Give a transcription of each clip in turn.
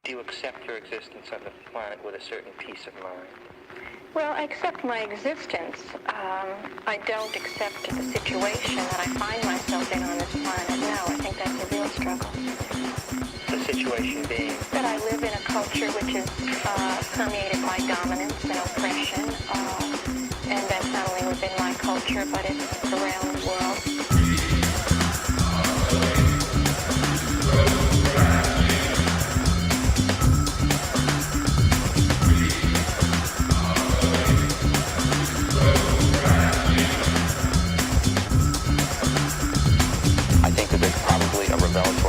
Do you accept your existence on the planet with a certain peace of mind? Well, I accept my existence. I don't accept the situation that I find myself in on this planet now. I think that's a real struggle. The situation being? That I live in a culture which is permeated by dominance and oppression, and that's not only within my culture, but it's around the world.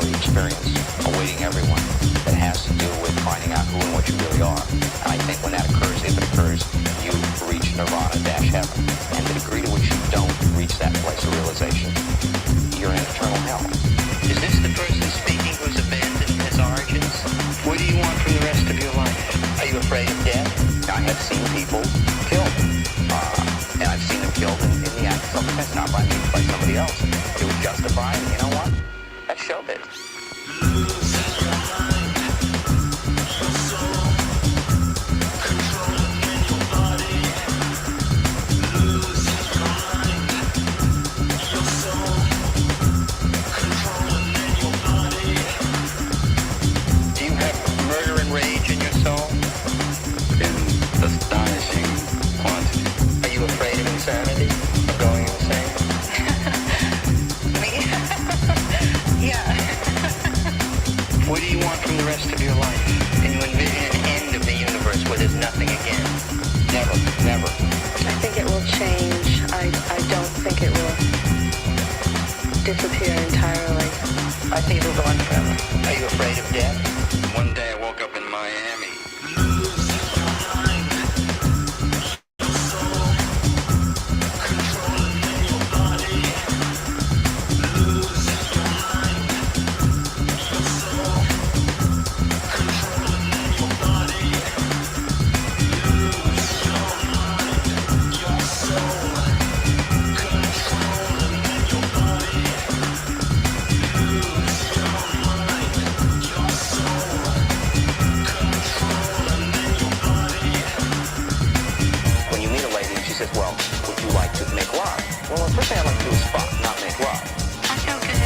Experience awaiting everyone that has to do with finding out who and what you really are. And I think when that occurs, if it occurs, you reach nirvana-heaven. And the degree to which you don't reach that place of realization, you're in eternal hell. Is this the person speaking who's abandoned his origins? What do you want from the rest of your life? Are you afraid of death? I have seen people killed. And I've seen them killed in the act of self-defense, not by me, by somebody else. It was justified, and you know what? That's showbiz. Do you have murder and rage in your soul? In astonishing quantity. Are you afraid of insanity? Of going insane? Yeah. What do you want from the rest of your life? Can you envision an end of the universe where there's nothing again? Never, never. I think it will change. I don't think it will disappear entirely. I think it'll go on forever. Are you afraid of death? One day I woke up in Miami. Well, would you like to make love? Well, the first thing I'd like to do is fuck, not make love. I feel good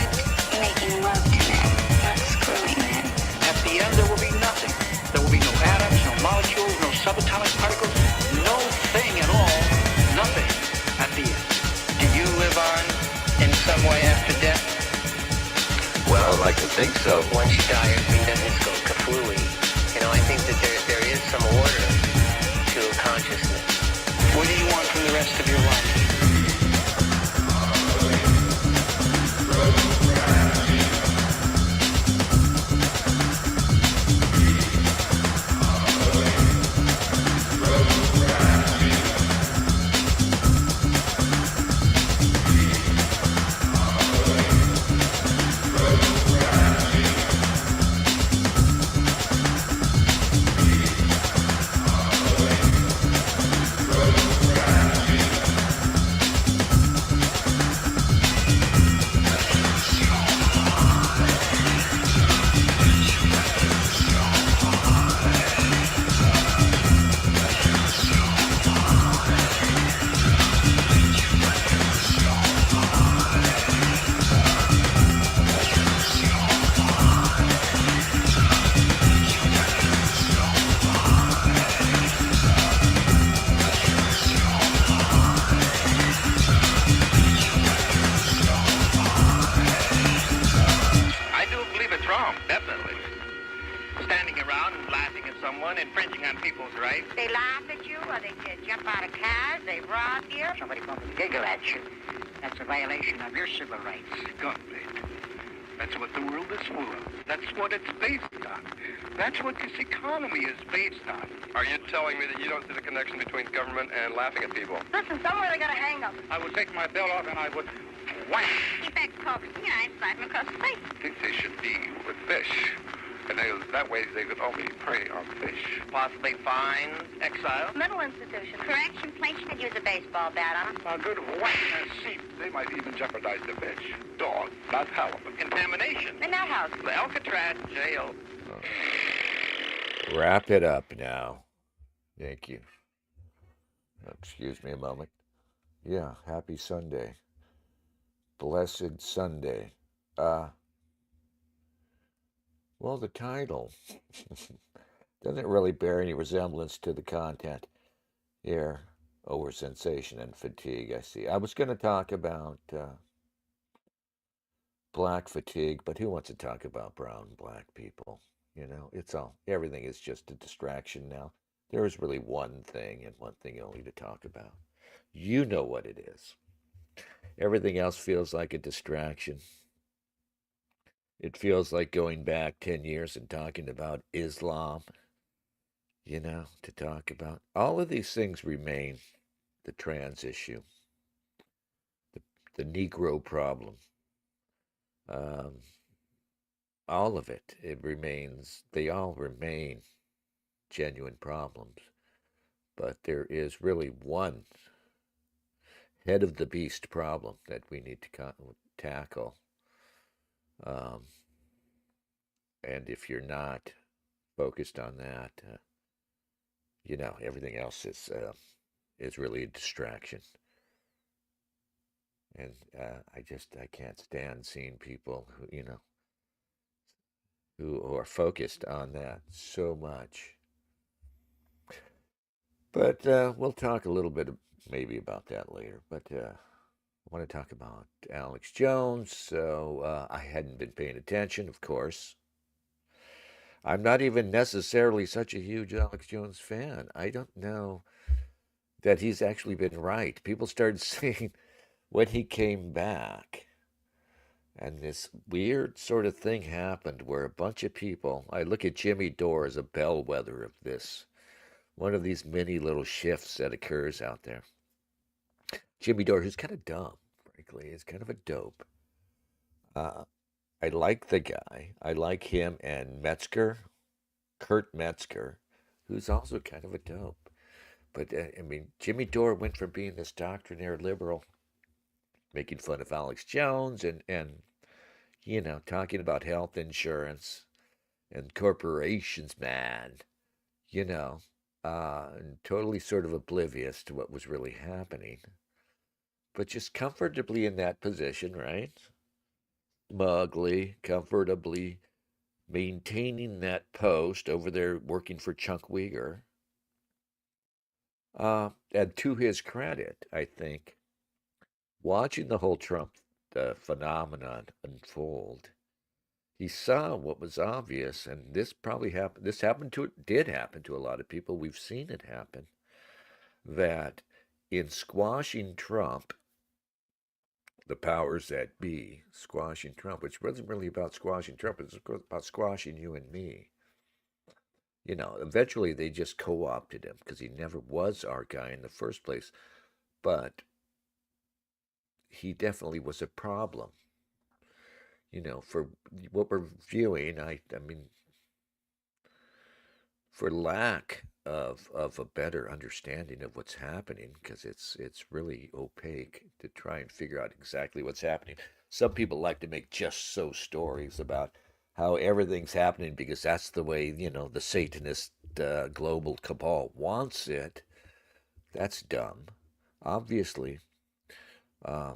making love tonight, not screwing it. At the end, there will be nothing. There will be no atoms, no molecules, no subatomic particles, no thing at all, nothing at the end. Do you live on in some way after death? Well, I'd like to think so. Once you die, everything doesn't go kafooey. You know, I think that there is some order to consciousness. What do you want from the rest of your life? Infringing on people's rights. They laugh at you, or they jump out of cars, they rob you. Somebody comes and giggle at you. That's a violation of your civil rights. Gunplay. That's what the world is full of. That's what it's based on. That's what this economy is based on. Are you telling me that you don't see the connection between government and laughing at people? Listen, somewhere they gotta hang them. I would take my belt off and I would whack. Keep that coaxing your eyes slide them across the face. I think they should be with fish. And that way they could only prey on fish. Possibly fines, exile. Mental institution. Correction, place you could use a baseball bat on them. A good whack and a sheep. They might even jeopardize the fish. Dog, not halibut. Contamination. In that house. The Alcatraz jail. Wrap it up now. Thank you. Excuse me a moment. Yeah, happy Sunday. Blessed Sunday. Uh, well, the title doesn't really bear any resemblance to the content here. Oversensation and fatigue, I see. I was going to talk about black fatigue, but who wants to talk about brown and black people? It's everything is just a distraction now. There is really one thing and one thing only to talk about. You know what it is. Everything else feels like a distraction. It feels like going back 10 years and talking about Islam, to talk about. All of these things remain: the trans issue, the, the Negro problem, um, all of it. They all remain genuine problems. But there is really one head of the beast problem that we need to tackle. Um, and if you're not focused on that, everything else is really a distraction. And I can't stand seeing people who are focused on that so much. But we'll talk a little bit maybe about that later. But I want to talk about Alex Jones. So I hadn't been paying attention, of course. I'm not even necessarily such a huge Alex Jones fan. I don't know that he's actually been right. People started saying when he came back, and this weird sort of thing happened where a bunch of people, I look at Jimmy Dore as a bellwether of this, one of these many little shifts that occurs out there. Jimmy Dore, who's kind of dumb, frankly, is kind of a dope. Uh, I like the guy. I like him and Metzger, Kurt Metzger, who's also kind of a dope. But I mean, Jimmy Dore went from being this doctrinaire liberal, making fun of Alex Jones and talking about health insurance and corporations, man, you know, and totally sort of oblivious to what was really happening, but just comfortably in that position, right? Smugly, comfortably maintaining that post over there working for Chunk Uyghur. And to his credit, I think, watching the whole Trump phenomenon unfold, he saw what was obvious, and this probably happened. Did happen to a lot of people. We've seen it happen. That in squashing Trump, the powers that be squashing Trump, which wasn't really about squashing Trump, it was about squashing you and me. Eventually they just co-opted him because he never was our guy in the first place. But he definitely was a problem. For what we're viewing, I mean, for lack of a better understanding of what's happening, because it's really opaque to try and figure out exactly what's happening. Some people like to make just so stories about how everything's happening because that's the way the Satanist global cabal wants it. That's dumb. Obviously,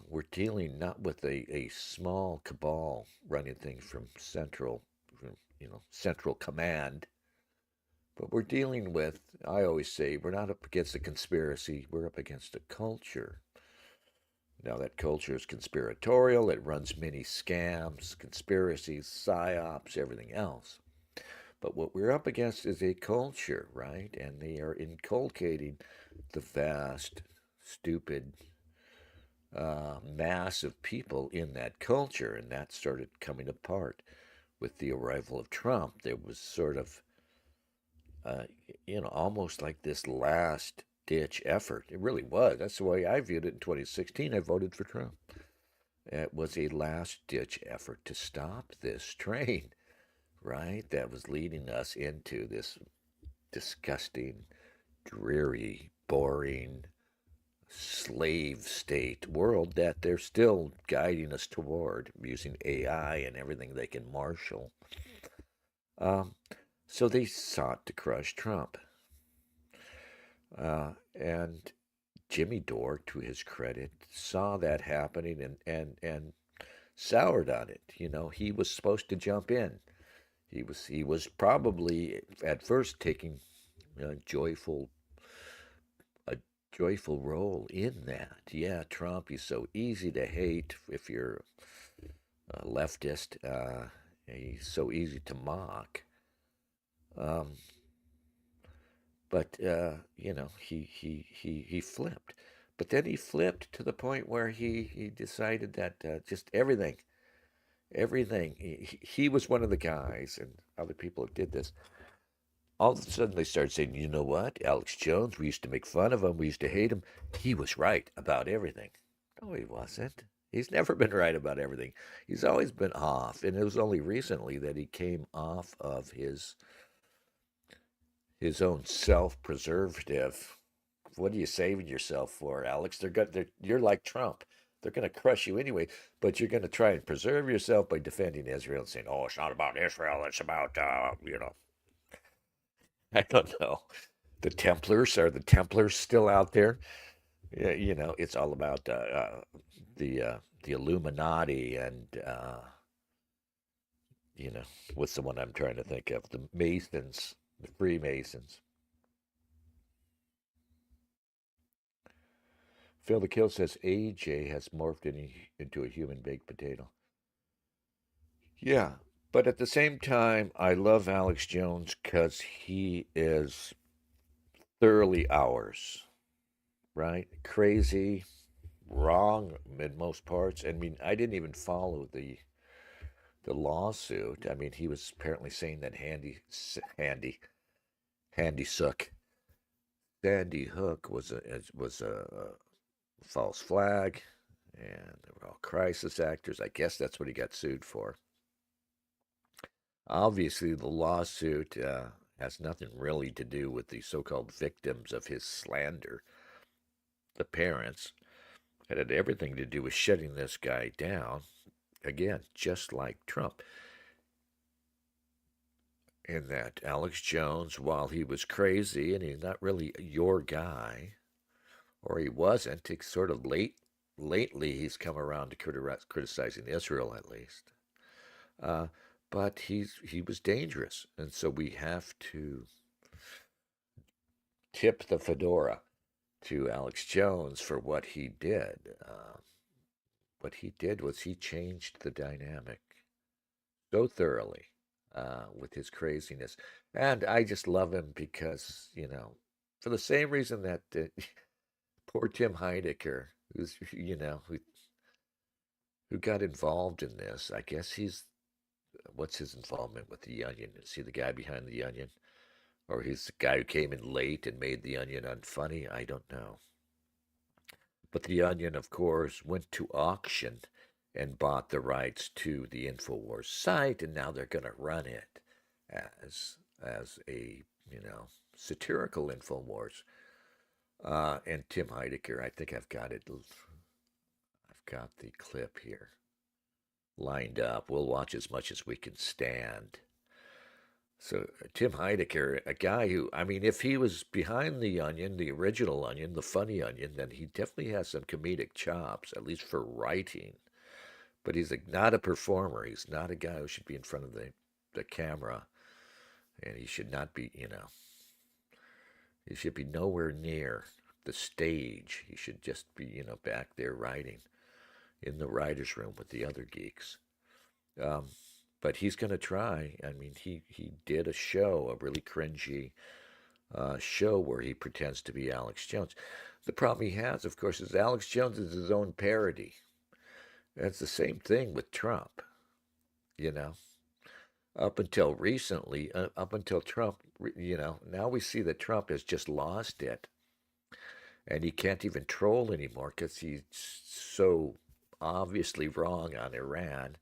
we're dealing not with a small cabal running things from central command, but we're dealing with, I always say, we're not up against a conspiracy, we're up against a culture. Now, that culture is conspiratorial, it runs many scams, conspiracies, psyops, everything else. But what we're up against is a culture, right? And they are inculcating the vast, stupid mass of people in that culture. And that started coming apart with the arrival of Trump. There was sort of uh, almost like this last ditch effort. It really was. That's the way I viewed it in 2016. I voted for Trump. It was a last ditch effort to stop this train, right? That was leading us into this disgusting, dreary, boring, slave state world that they're still guiding us toward using AI and everything they can marshal. Um, So they sought to crush Trump. And Jimmy Dore, to his credit, saw that happening and soured on it. You know, he was supposed to jump in. He was probably at first taking a a joyful role in that. Yeah, Trump, he's so easy to hate if you're a leftist. He's so easy to mock. Um, but you know, he flipped. But then he flipped to the point where he decided that just everything. He was one of the guys, and other people did this. All of a sudden, they started saying, "You know what? Alex Jones. We used to make fun of him. We used to hate him. He was right about everything." No, he wasn't. He's never been right about everything. He's always been off, and it was only recently that he came off of his own self-preservative. What are you saving yourself for, Alex? You're like Trump. They're going to crush you anyway, but you're going to try and preserve yourself by defending Israel and saying, "Oh, it's not about Israel. It's about I don't know. Are the Templars still out there? Yeah, it's all about the Illuminati and what's the one I'm trying to think of? The Masons, the Freemasons. Phil the Kill says AJ has morphed into a human baked potato. Yeah, but at the same time, I love Alex Jones because he is thoroughly ours, right? Crazy, wrong in most parts. I mean, I didn't even follow the lawsuit. I mean, he was apparently saying that Handy Sook, Sandy Hook was a false flag, and they were all crisis actors. I guess that's what he got sued for. Obviously, the lawsuit has nothing really to do with the so-called victims of his slander, the parents. It had everything to do with shutting this guy down. Again, just like Trump. In that Alex Jones, while he was crazy and he's not really your guy, or he wasn't, it's sort of lately he's come around to criticizing Israel at least. Uh, but he was dangerous, and so we have to tip the fedora to Alex Jones for what he did. What he did was he changed the dynamic so thoroughly with his craziness. And I just love him because, for the same reason that poor Tim Heidecker, who got involved in this, I guess what's his involvement with the Onion? Is he the guy behind the Onion? Or he's the guy who came in late and made the Onion unfunny? I don't know. But the Onion, of course, went to auction and bought the rights to the InfoWars site, and now they're going to run it as a satirical InfoWars. And Tim Heidecker, I think I've got it. I've got the clip here lined up. We'll watch as much as we can stand. So Tim Heidecker, a guy who, I mean, if he was behind the Onion, the original Onion, the funny Onion, then he definitely has some comedic chops, at least for writing. But he's not a performer. He's not a guy who should be in front of the camera. And he should not be, he should be nowhere near the stage. He should just be, back there writing in the writer's room with the other geeks. But he's going to try. I mean, he did a show, a really cringy show where he pretends to be Alex Jones. The problem he has, of course, is Alex Jones is his own parody. And it's the same thing with Trump, Up until recently, up until Trump, now we see that Trump has just lost it. And he can't even troll anymore because he's so obviously wrong on Iran.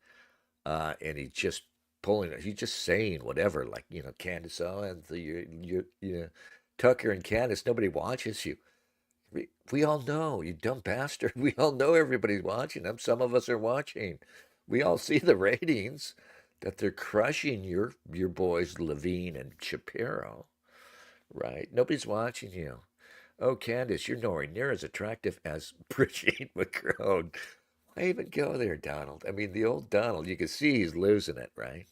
And he's just he's just saying whatever, like, Candace Owens, Tucker and Candace, nobody watches you. We all know, you dumb bastard. We all know everybody's watching them. Some of us are watching. We all see the ratings. that they're crushing your boys Levine and Shapiro, right? Nobody's watching you. Oh, Candace, you're nowhere near as attractive as Brigitte McCrone. Why even go there, Donald? I mean, the old Donald, you can see he's losing it, right?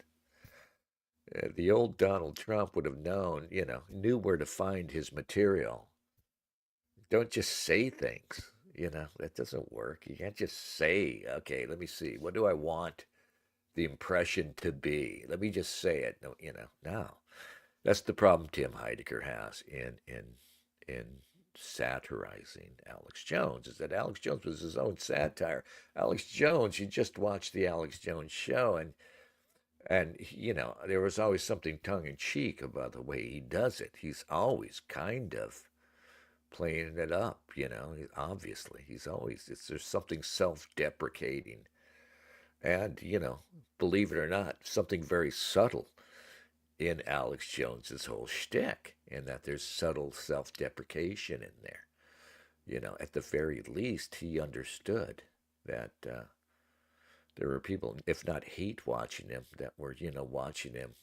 The old Donald Trump would have known, knew where to find his material. Don't just say things, that doesn't work. You can't just say, okay, let me see, what do I want the impression to be? Let me just say it. No, no. That's the problem Tim Heidecker has in satirizing Alex Jones, is that Alex Jones was his own satire. Alex Jones, you just watched the Alex Jones show, and there was always something tongue in cheek about the way he does it. He's always kind of playing it up, obviously. There's something self-deprecating and, believe it or not, something very subtle in Alex Jones's whole shtick, in that there's subtle self-deprecation in there. At the very least, he understood that there were people, if not hate watching him, that were, watching him,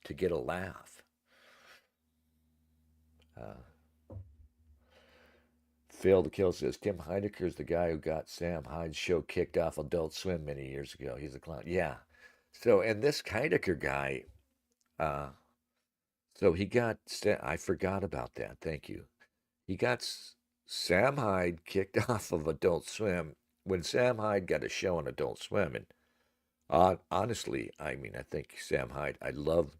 to get a laugh. Phil the Kill says Tim Heidecker is the guy who got Sam Hyde's show kicked off Adult Swim many years ago. He's a clown. Yeah. So, and this Heidecker guy, uh, so he got, I forgot about that. Thank you. He got Sam Hyde kicked off of Adult Swim when Sam Hyde got a show on Adult Swim. And honestly, I mean, I think Sam Hyde, I love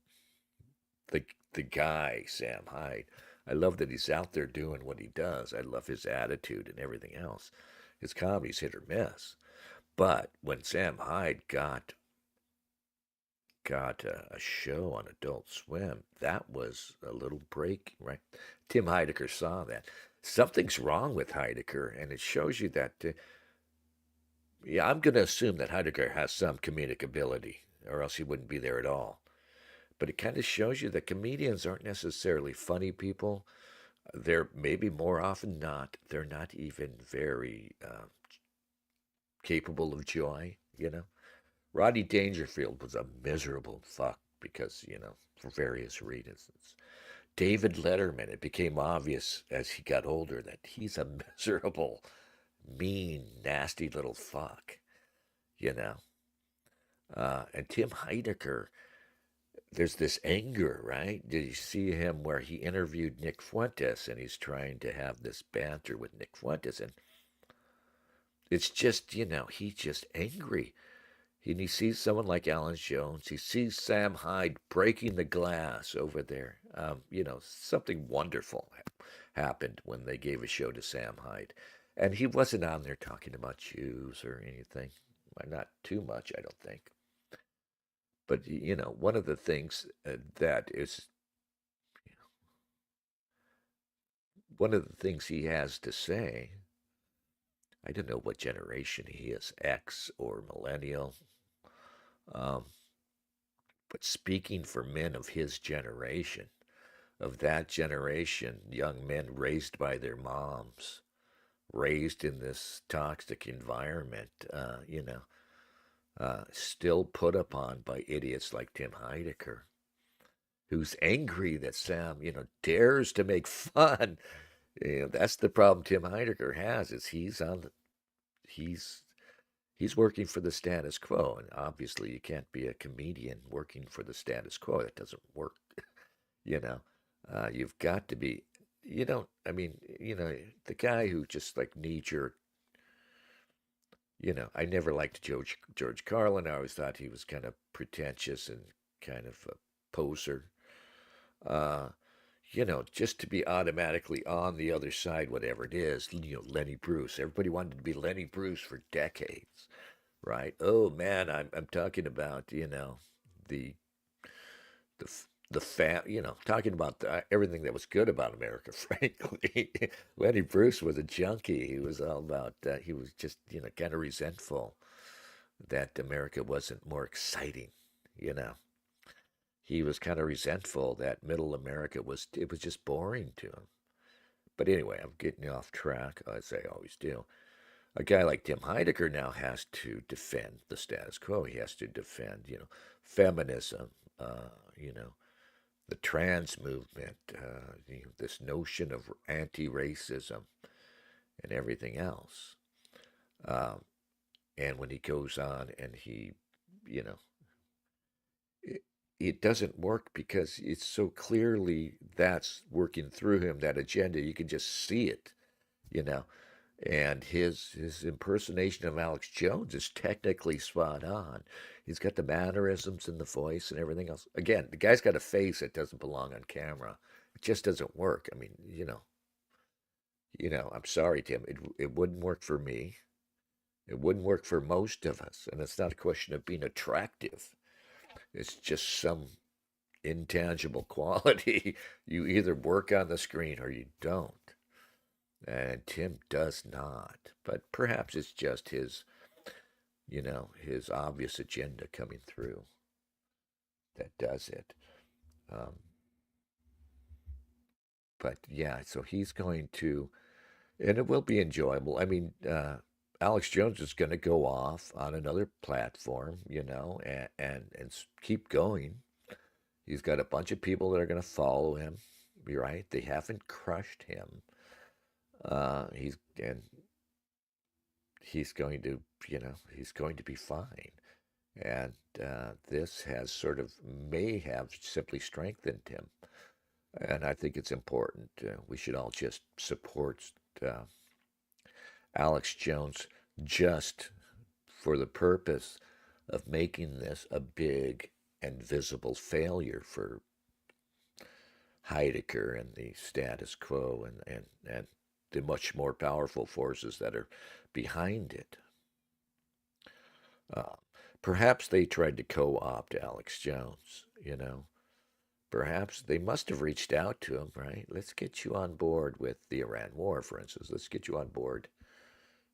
the guy, Sam Hyde. I love that he's out there doing what he does. I love his attitude and everything else. His comedy's hit or miss. But when Sam Hyde got a show on Adult Swim, that was a little break, right? Tim Heidecker saw that. Something's wrong with Heidecker, and it shows you that, yeah, I'm going to assume that Heidecker has some comedic ability, or else he wouldn't be there at all. But it kind of shows you that comedians aren't necessarily funny people. They're maybe more often not, they're not even very capable of joy, Rodney Dangerfield was a miserable fuck because, for various reasons. David Letterman, it became obvious as he got older that he's a miserable, mean, nasty little fuck, And Tim Heidecker, there's this anger, right? Did you see him where he interviewed Nick Fuentes and he's trying to have this banter with Nick Fuentes? And it's just, he's just angry. And he sees someone like Alan Jones. He sees Sam Hyde breaking the glass over there. Something wonderful happened when they gave a show to Sam Hyde. And he wasn't on there talking about Jews or anything. Not too much, I don't think. But, one of the things that is, one of the things he has to say, I don't know what generation he is, X or millennial, but speaking for men of his generation, of that generation, young men raised by their moms, raised in this toxic environment, still put upon by idiots like Tim Heidecker, who's angry that Sam, dares to make fun. That's the problem Tim Heidecker has, is he's working for the status quo, and obviously you can't be a comedian working for the status quo. That doesn't work. You've got to be. You don't. I mean, the guy who just like knee-jerk. I never liked George Carlin. I always thought he was kind of pretentious and kind of a poser. Just to be automatically on the other side, whatever it is, Lenny Bruce. Everybody wanted to be Lenny Bruce for decades, right? Oh man, I'm talking about, the talking about everything that was good about America, frankly. Lenny Bruce was a junkie. He was all about, he was just, kind of resentful that America wasn't more exciting, He was kind of resentful that middle America was just boring to him. But anyway, I'm getting off track, as I always do. A guy like Tim Heidecker now has to defend the status quo. He has to defend, feminism, you know, the trans movement, this notion of anti-racism and everything else. Um, and when he goes on and you know, it, it doesn't work because it's so clearly that's working through him, that agenda. You can just see it, you know. And his impersonation of Alex Jones is technically spot on. He's got the mannerisms and the voice and everything else. Again, the guy's got a face that doesn't belong on camera. It just doesn't work. I mean, I'm sorry, Tim. It wouldn't work for me. It wouldn't work for most of us. And it's not a question of being attractive. It's just some intangible quality. You either work on the screen or you don't. And Tim does not. But perhaps it's just his obvious agenda coming through that does it. Um, but yeah, so he's going to, and it will be enjoyable. I mean, Alex Jones is going to go off on another platform, and keep going. He's got a bunch of people that are going to follow him. You're right. They haven't crushed him. He's going to, he's going to be fine. And this may have simply strengthened him. And I think it's important. We should all just support Alex Jones just for the purpose of making this a big and visible failure for Heidegger and the status quo and the much more powerful forces that are behind it. Perhaps they tried to co-opt Alex Jones, Perhaps they must have reached out to him, right? Let's get you on board with the Iran war, for instance. Let's get you on board.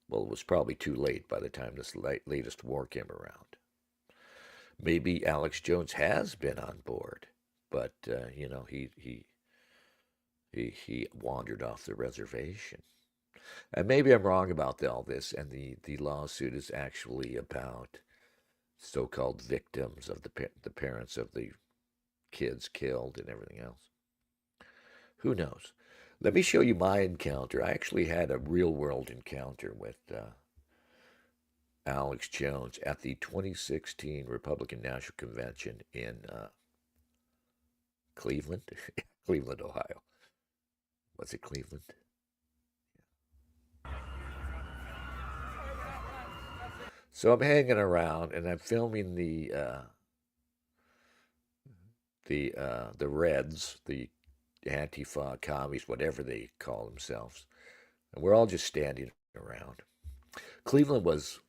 Well, it was probably too late by the time this latest war came around. Maybe Alex Jones has been on board, but he wandered off the reservation. And maybe I'm wrong about all this, and the lawsuit is actually about so-called victims of the parents of the kids killed and everything else. Who knows? Let me show you my encounter. I actually had a real-world encounter with Alex Jones at the 2016 Republican National Convention in Cleveland, Cleveland, Ohio. Was it Cleveland? So I'm hanging around and I'm filming the Reds, the Antifa commies, whatever they call themselves, and we're all just standing around. Cleveland was.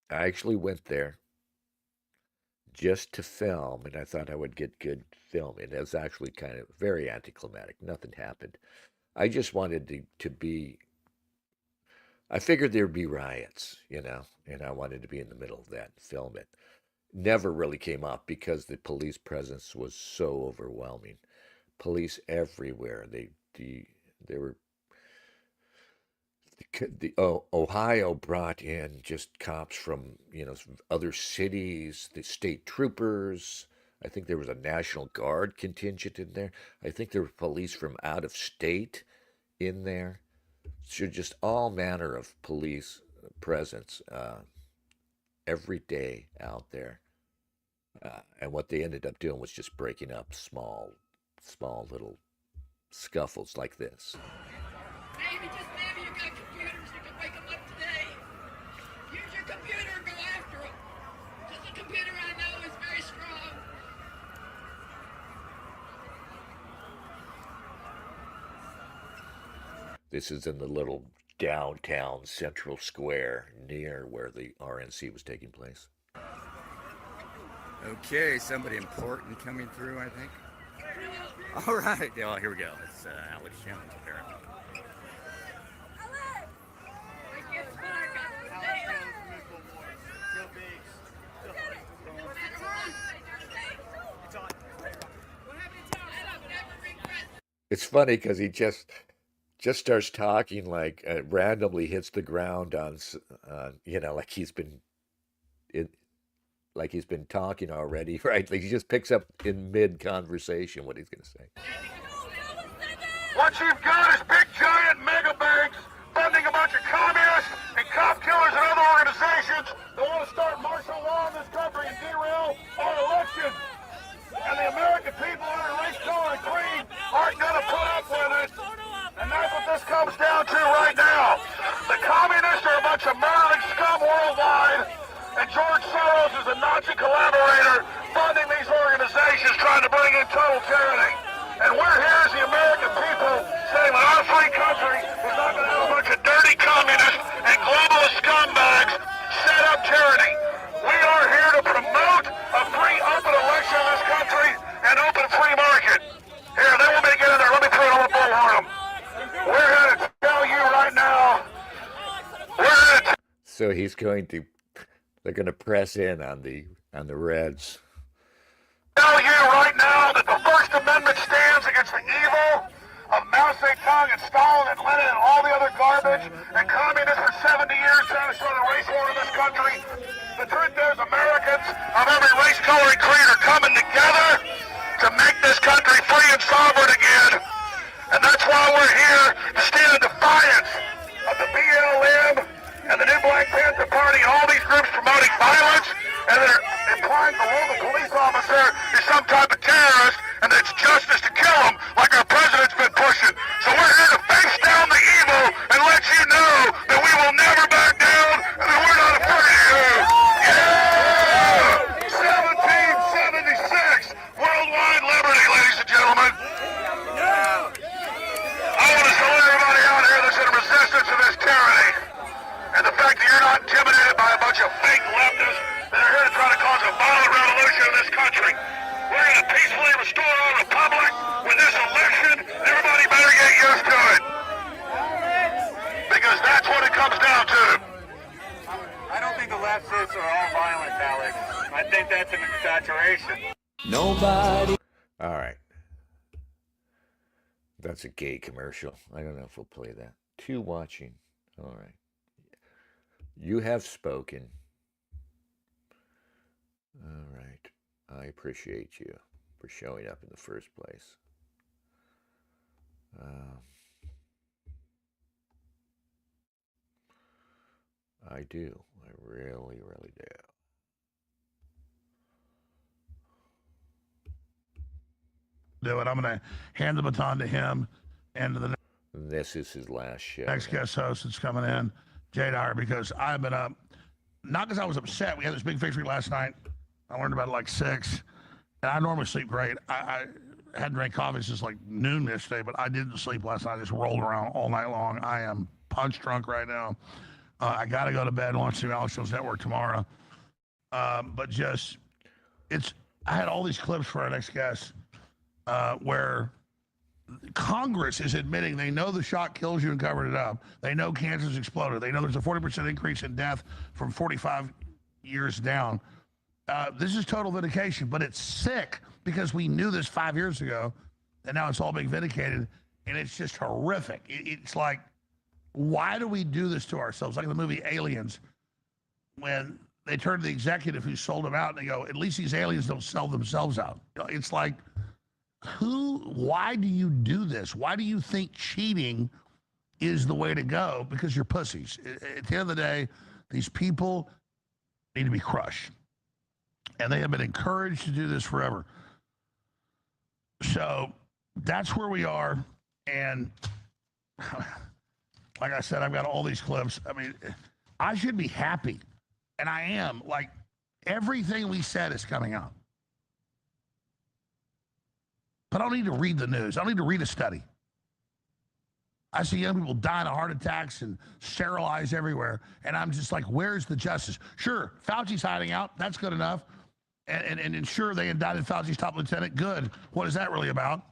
I actually went there just to film, and I thought I would get good film. And it was actually kind of very anticlimactic. Nothing happened. I just wanted to be. I figured there'd be riots, and I wanted to be in the middle of that and film it. Never really came up because the police presence was so overwhelming. Police everywhere. They were. Ohio brought in just cops from other cities, the state troopers. I think there was a National Guard contingent in there. I think there were police from out of state in there. So just all manner of police presence every day out there. And what they ended up doing was just breaking up small little scuffles like this. Maybe you got computers that can wake them up today. Use your computer and go after them. Because the computer I know is very strong. This is in the little downtown central square near where the RNC was taking place. Okay, somebody important coming through, I think. All right, well, here we go. It's Alex Jones, apparently. It's funny because he just just starts talking like randomly hits the ground on, like he's been talking already, right? Like he just picks up in mid conversation what he's going to say. What you've got is big giant mega banks funding a bunch of communists and cop killers and other organizations that want to start martial law in this country and derail our elections. And the American people under race, color, and creed aren't going to put up with it. And that's what this comes down to right now. The communists are a bunch of murdering scum worldwide, and George Soros is a Nazi collaborator funding these organizations trying to bring in total tyranny. And we're here as the American people saying that our free country is not going to have a bunch of dirty communists and globalist scumbags set up tyranny. We are here to promote a free, open election in this country and open free market. Here, they want me to get in there. Let me put it on the bullhorn. We're here to tell you right now. So they're going to press in on the Reds. Tell you right now that the First Amendment stands against the evil of Mao Zedong and Stalin and Lenin and all the other garbage and communists for 70 years trying to start a race war in this country. The truth is Americans of every race, color, and creed are coming together to make this country free and sovereign again. And that's why we're here to stand in defiance of the BLM and the New Black Panther Party and all these groups promoting violence, and they're implying the local police officer is some type of terrorist and that it's justice to kill him like our president's been pushing. So we're here to face down the evil and let you know that we will never back down and that we're not afraid of you. Yeah! 1776, worldwide liberty, ladies and gentlemen. I want to salute everybody out here that's in resistance to this tyranny. And the fact that you're not intimidated by a bunch of fake leftists that are here to try to cause a violent revolution in this country. We're going to peacefully restore our republic with this election. Everybody better get used to it. Because that's what it comes down to. I don't think the leftists are all violent, Alex. I think that's an exaggeration. Nobody. All right. That's a gay commercial. I don't know if we'll play that. Two watching. All right. You have spoken. All right. I appreciate you for showing up in the first place. I do. I really, really do. Do it. I'm going to hand the baton to him and to the This is his last show. next guest host that's coming in, Jay Dyer, because I've been up, not because I was upset. We had this big victory last night. I learned about it like 6, and I normally sleep great. I hadn't drank coffee since like noon yesterday, but I didn't sleep last night. I just rolled around all night long. I am punch drunk right now. I got to go to bed and watch the Alex Jones Network tomorrow. But just, I had all these clips for our next guest where Congress is admitting they know the shot kills you and covered it up. They know cancer's exploded. They know there's a 40% increase in death from 45 years down. This is total vindication, but it's sick because we knew this 5 years ago, and now it's all being vindicated, and it's just horrific. It's like, why do we do this to ourselves? Like in the movie Aliens, when they turn to the executive who sold them out, and they go, at least these aliens don't sell themselves out. It's like, why do you do this? Why do you think cheating is the way to go? Because you're pussies. At the end of the day, these people need to be crushed. And they have been encouraged to do this forever. So that's where we are. And like I said, I've got all these clips. I mean, I should be happy. And I am. Like, everything we said is coming out. But I don't need to read the news. I don't need to read a study. I see young people dying of heart attacks and sterilized everywhere. And I'm just like, where's the justice? Sure, Fauci's hiding out. That's good enough. And sure, they indicted Fauci's top lieutenant. Good. What is that really about?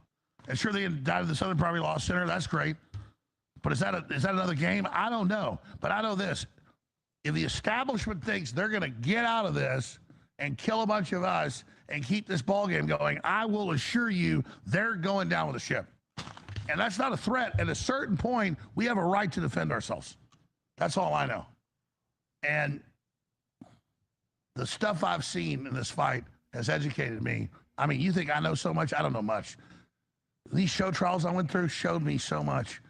And sure, they indicted the Southern Poverty Law Center. That's great. But is that another game? I don't know. But I know this. If the establishment thinks they're going to get out of this and kill a bunch of us and keep this ball game going, I will assure you they're going down with the ship. And that's not a threat. At a certain point, we have a right to defend ourselves. That's all I know. And the stuff I've seen in this fight has educated me. I mean, you think I know so much? I don't know much. These show trials I went through showed me so much.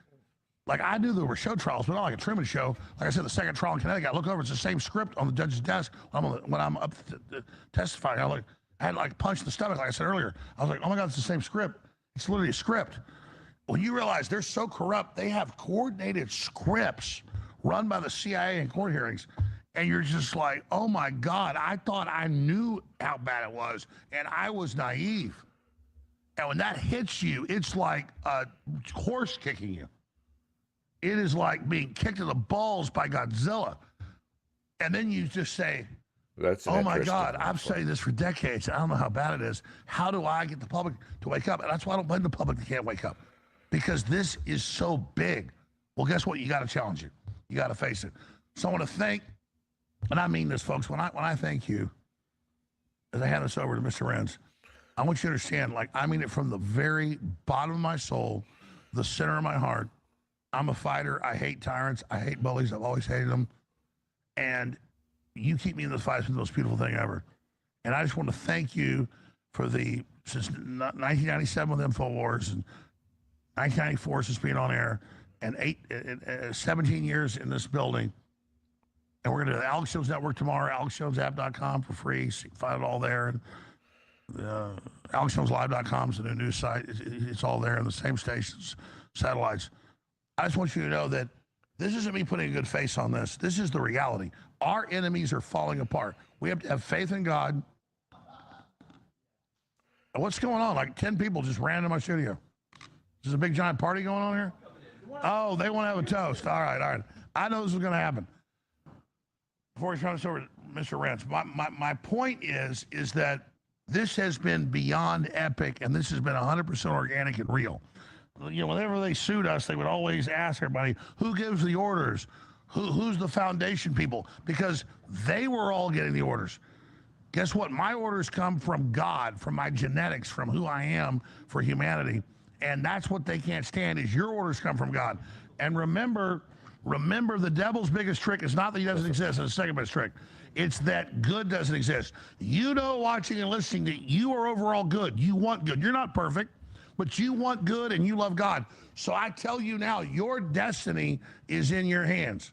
Like, I knew there were show trials, but not like a Truman Show. Like I said, the second trial in Connecticut, I look over, it's the same script on the judge's desk when I'm up testifying. I had like punched the stomach, like I said earlier. I was like, oh my God, it's the same script. It's literally a script. When you realize they're so corrupt, they have coordinated scripts run by the CIA in court hearings. And you're just like, oh my God, I thought I knew how bad it was, and I was naive. And when that hits you, it's like a horse kicking you. It is like being kicked in the balls by Godzilla. And then you just say, oh my God, I've studied this for decades. I don't know how bad it is. How do I get the public to wake up? And that's why I don't blame the public that can't wake up. Because this is so big. Well, guess what? You got to challenge it. You got to face it. So I want to thank, and I mean this, folks, when I thank you, as I hand this over to Mr. Renz, I want you to understand, like, I mean it from the very bottom of my soul, the center of my heart. I'm a fighter. I hate tyrants. I hate bullies. I've always hated them. And you keep me in the fight. It's the most beautiful thing ever. And I just want to thank you for since 1997 with InfoWars and 1994 since being on air and 17 years in this building. And we're going to the Alex Jones Network tomorrow, alexjonesapp.com for free. So you can find it all there. And alexjoneslive.com is the new news site. It's all there in the same stations, satellites. I just want you to know that this isn't me putting a good face on this. This is the reality. Our enemies are falling apart. We have to have faith in God. What's going on? Like 10 people just ran into my studio. Is a big giant party going on here? Oh, they want to have a toast. All right. I know this is going to happen. Before we turn this over to Mr. Rance, my point is that this has been beyond epic, and this has been 100% organic and real. You know, whenever they sued us, they would always ask everybody, who gives the orders? Who's the foundation people? Because they were all getting the orders. Guess what? My orders come from God, from my genetics, from who I am for humanity. And that's what they can't stand is your orders come from God. And remember, the devil's biggest trick is not that he doesn't exist. It's the second best trick. It's that good doesn't exist. You know, watching and listening, that you are overall good. You want good. You're not perfect, but you want good and you love God. So I tell you now, your destiny is in your hands.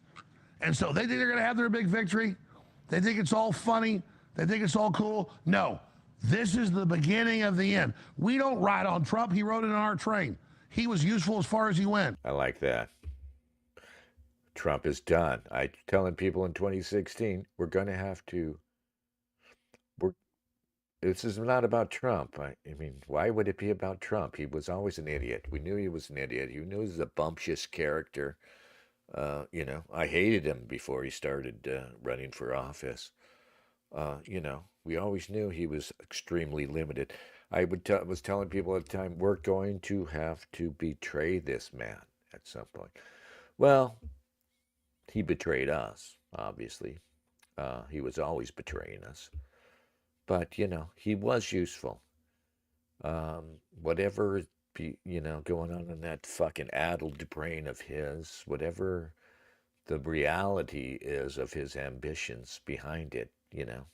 And so they think they're going to have their big victory. They think it's all funny. They think it's all cool. No, this is the beginning of the end. We don't ride on Trump. He rode in our train. He was useful as far as he went. I like that. Trump is done. I telling people in 2016, we're going to have to. This is not about Trump. I mean, why would it be about Trump? He was always an idiot. We knew he was an idiot. He knew he was a bumptious character. You know, I hated him before he started running for office. You know, we always knew he was extremely limited. I was telling people at the time, we're going to have to betray this man at some point. Well, he betrayed us, obviously. He was always betraying us. But, you know, he was useful. Whatever, you know, going on in that fucking addled brain of his, whatever the reality is of his ambitions behind it, you know,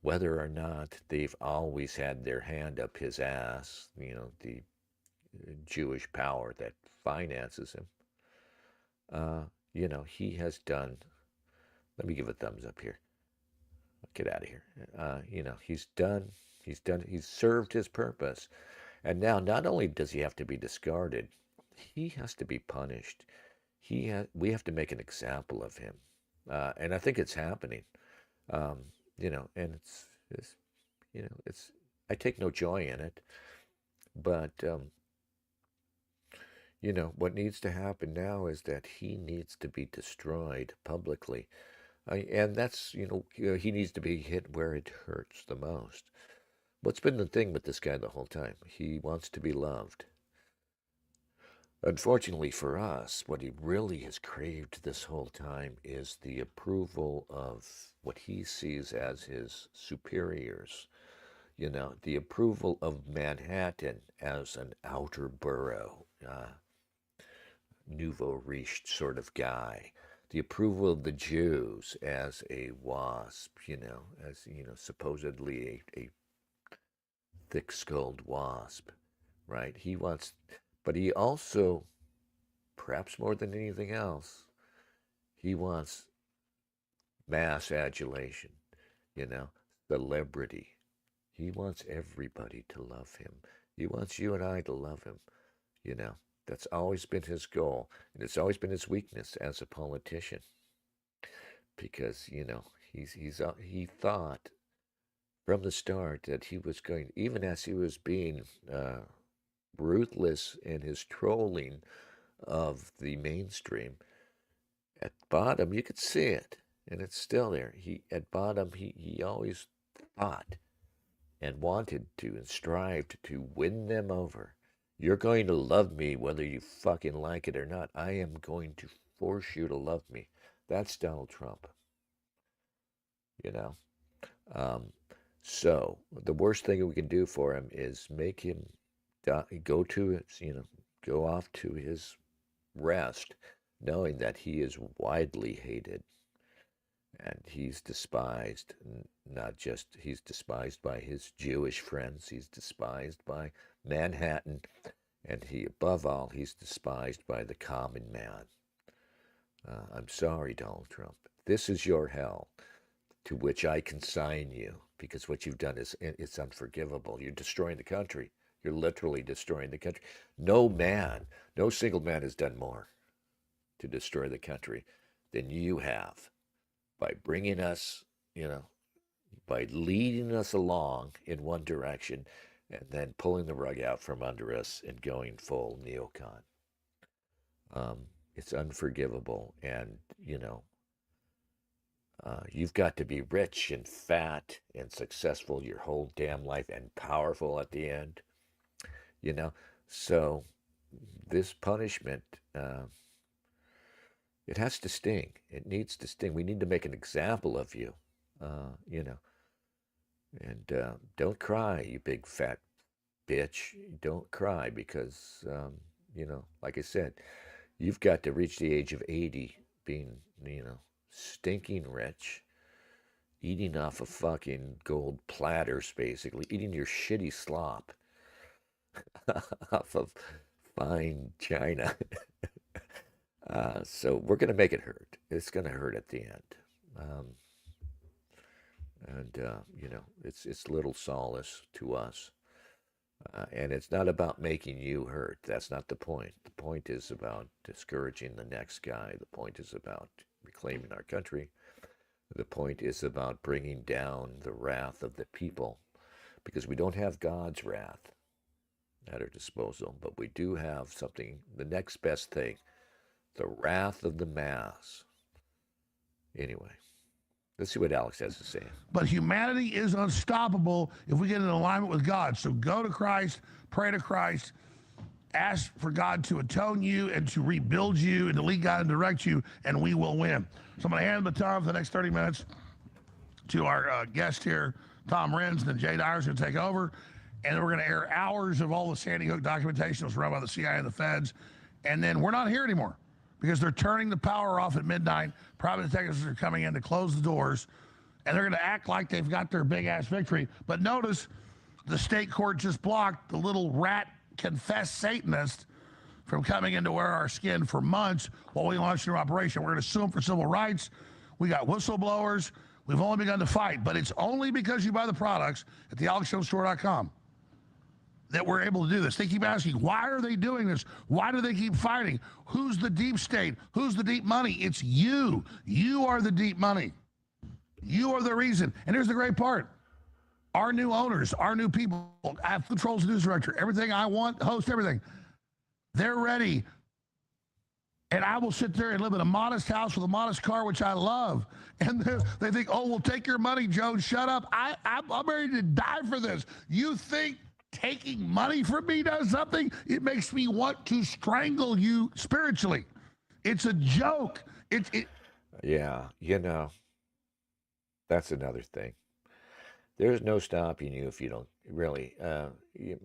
whether or not they've always had their hand up his ass, you know, the Jewish power that finances him, you know, he has done, let me give a thumbs up here. Get out of here. You know, he's served his purpose. And now not only does he have to be discarded, he has to be punished. We have to make an example of him. And I think it's happening. You know, and it's you know, I take no joy in it. But you know, what needs to happen now is that he needs to be destroyed publicly. And that's, you know, he needs to be hit where it hurts the most. What's been the thing with this guy the whole time? He wants to be loved. Unfortunately for us, what he really has craved this whole time is the approval of what he sees as his superiors. the approval of Manhattan as an outer borough, nouveau riche sort of guy, the approval of the Jews as a wasp, as, supposedly a thick-skulled wasp, right? But he also, perhaps more than anything else, he wants mass adulation, celebrity. He wants everybody to love him. He wants you and I to love him, That's always been his goal, and it's always been his weakness as a politician. Because, he thought from the start that he was going, even as he was being ruthless in his trolling of the mainstream, at bottom you could see it, and it's still there. At bottom he always thought and wanted to and strived to win them over. You're going to love me whether you fucking like it or not. I am going to force you to love me. That's Donald Trump. So the worst thing we can do for him is make him go off to his rest, knowing that he is widely hated. And he's despised, he's despised by his Jewish friends, he's despised by Manhattan, and above all, he's despised by the common man. I'm sorry, Donald Trump. This is your hell, to which I consign you, because what you've done it's unforgivable. You're destroying the country. You're literally destroying the country. No single man has done more to destroy the country than you have. By bringing us, by leading us along in one direction and then pulling the rug out from under us and going full neocon. It's unforgivable. And, you've got to be rich and fat and successful your whole damn life and powerful at the end, So this punishment, it has to sting. It needs to sting. We need to make an example of you, And don't cry, you big fat bitch. Don't cry because, like I said, you've got to reach the age of 80 being, stinking rich, eating off of fucking gold platters, basically, eating your shitty slop off of fine china. So we're going to make it hurt. It's going to hurt at the end. It's little solace to us. And it's not about making you hurt. That's not the point. The point is about discouraging the next guy. The point is about reclaiming our country. The point is about bringing down the wrath of the people. Because we don't have God's wrath at our disposal, but we do have something, the next best thing, the wrath of the mass. Anyway, let's see what Alex has to say. But humanity is unstoppable if we get in alignment with God. So go to Christ, pray to Christ, ask for God to atone you and to rebuild you and to lead God and direct you, and we will win. So I'm going to hand the baton for the next 30 minutes to our guest here, Tom Renz, and then Jay Dyer's going to take over. And then we're going to air hours of all the Sandy Hook documentation that was run by the CIA and the feds. And then we're not here anymore because they're turning the power off at midnight. Private detectives are coming in to close the doors. And they're going to act like they've got their big-ass victory. But notice the state court just blocked the little rat confessed Satanist from coming in to wear our skin for months while we launched a new operation. We're going to sue them for civil rights. We got whistleblowers. We've only begun to fight. But it's only because you buy the products at thealexjonestore.com that we're able to do this. They keep asking, why are they doing this? Why do they keep fighting? Who's the deep state? Who's the deep money? It's you. You are the deep money. You are the reason. And here's the great part. Our new owners, our new people, I have Controls News Director, everything I want, host, everything. They're ready. And I will sit there and live in a modest house with a modest car, which I love. And they think, oh, we'll take your money, Joe. Shut up. I'm ready to die for this. You think taking money from me does something? It makes me want to strangle you spiritually. It's a joke. Yeah, that's another thing. There's no stopping you if you don't really.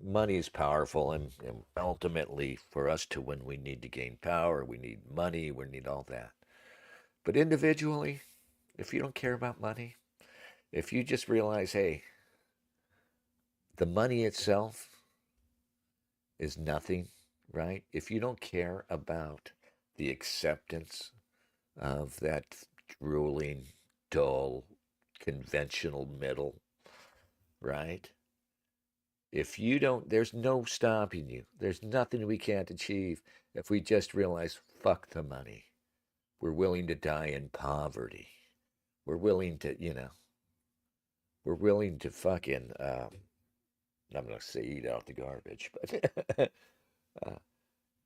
Money is powerful, and ultimately, for us to win, we need to gain power. We need money. We need all that. But individually, if you don't care about money, if you just realize, hey, the money itself is nothing, right? If you don't care about the acceptance of that drooling, dull, conventional middle, right? If you don't, there's no stopping you. There's nothing we can't achieve if we just realize, fuck the money. We're willing to die in poverty. We're willing to, we're willing to fucking, I'm going to say eat out the garbage, but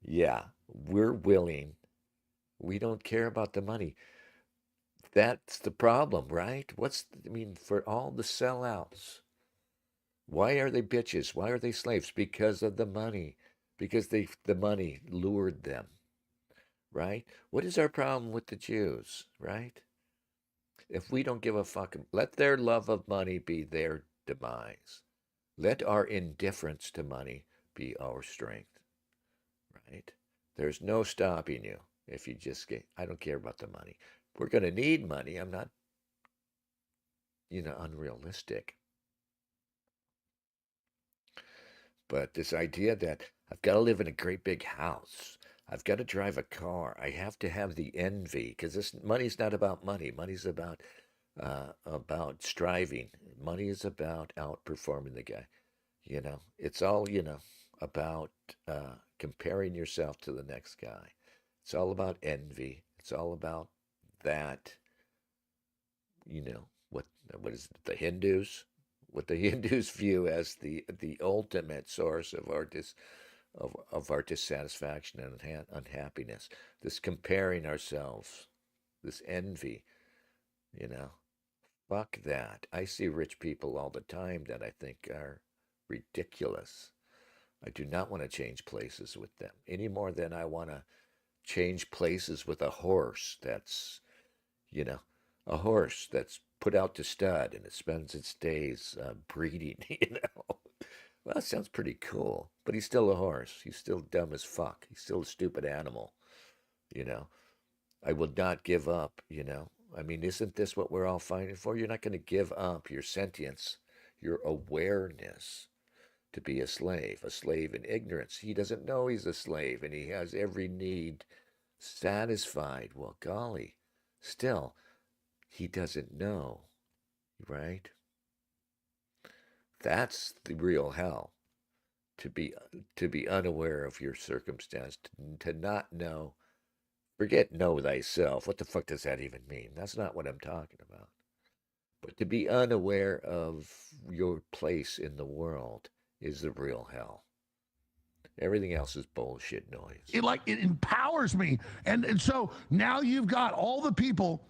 yeah, we're willing. We don't care about the money. That's the problem, right? For all the sellouts, why are they bitches? Why are they slaves? Because of the money. Because the money lured them, right? What is our problem with the Jews, right? If we don't give a fuck, let their love of money be their demise. Let our indifference to money be our strength, right? There's no stopping you if you just get, I don't care about the money. We're going to need money. I'm not, unrealistic. But this idea that I've got to live in a great big house, I've got to drive a car, I have to have the envy, because this money's not about money. Money's about striving. Money is about outperforming the guy. It's all about comparing yourself to the next guy. It's all about envy. It's all about that. What is it, the Hindus? What the Hindus view as the ultimate source of our dissatisfaction and unhappiness. This comparing ourselves, this envy, fuck that. I see rich people all the time that I think are ridiculous. I do not want to change places with them any more than I want to change places with a horse that's, a horse that's put out to stud and it spends its days breeding, Well, that sounds pretty cool, but he's still a horse. He's still dumb as fuck. He's still a stupid animal, I will not give up, isn't this what we're all fighting for? You're not going to give up your sentience, your awareness to be a slave in ignorance. He doesn't know he's a slave and he has every need satisfied. Well, golly, still, he doesn't know, right? That's the real hell. To be unaware of your circumstance, to not know. Forget know thyself. What the fuck does that even mean? That's not what I'm talking about. But to be unaware of your place in the world is the real hell. Everything else is bullshit noise. It empowers me. And so now you've got all the people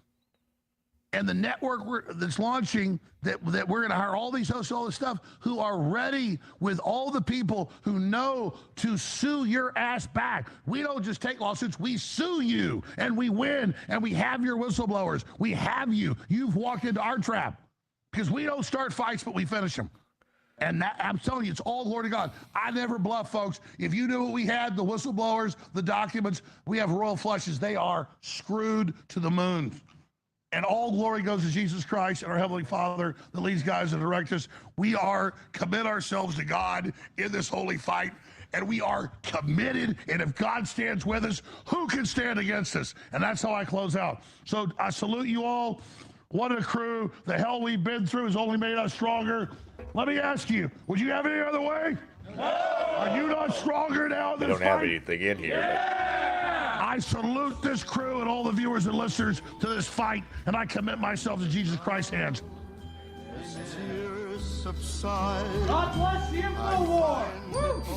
and the network that's launching that we're going to hire all these hosts, all this stuff, who are ready with all the people who know to sue your ass back. We don't just take lawsuits, we sue you, and we win, and we have your whistleblowers. We have you. You've walked into our trap because we don't start fights, but we finish them. And I'm telling you, it's all glory to God. I never bluff, folks. If you knew what we had, the whistleblowers, the documents, we have royal flushes. They are screwed to the moon. And all glory goes to Jesus Christ and our Heavenly Father that leads, guides, and directs us. We commit ourselves to God in this holy fight, and we are committed. And if God stands with us, who can stand against us? And that's how I close out. So I salute you all. What a crew. The hell we've been through has only made us stronger. Let me ask you, would you have any other way? No. Are you not stronger now in this fight? We don't have anything in here. Yeah. I salute this crew and all the viewers and listeners to this fight, and I commit myself to Jesus Christ's hands. God bless the InfoWar.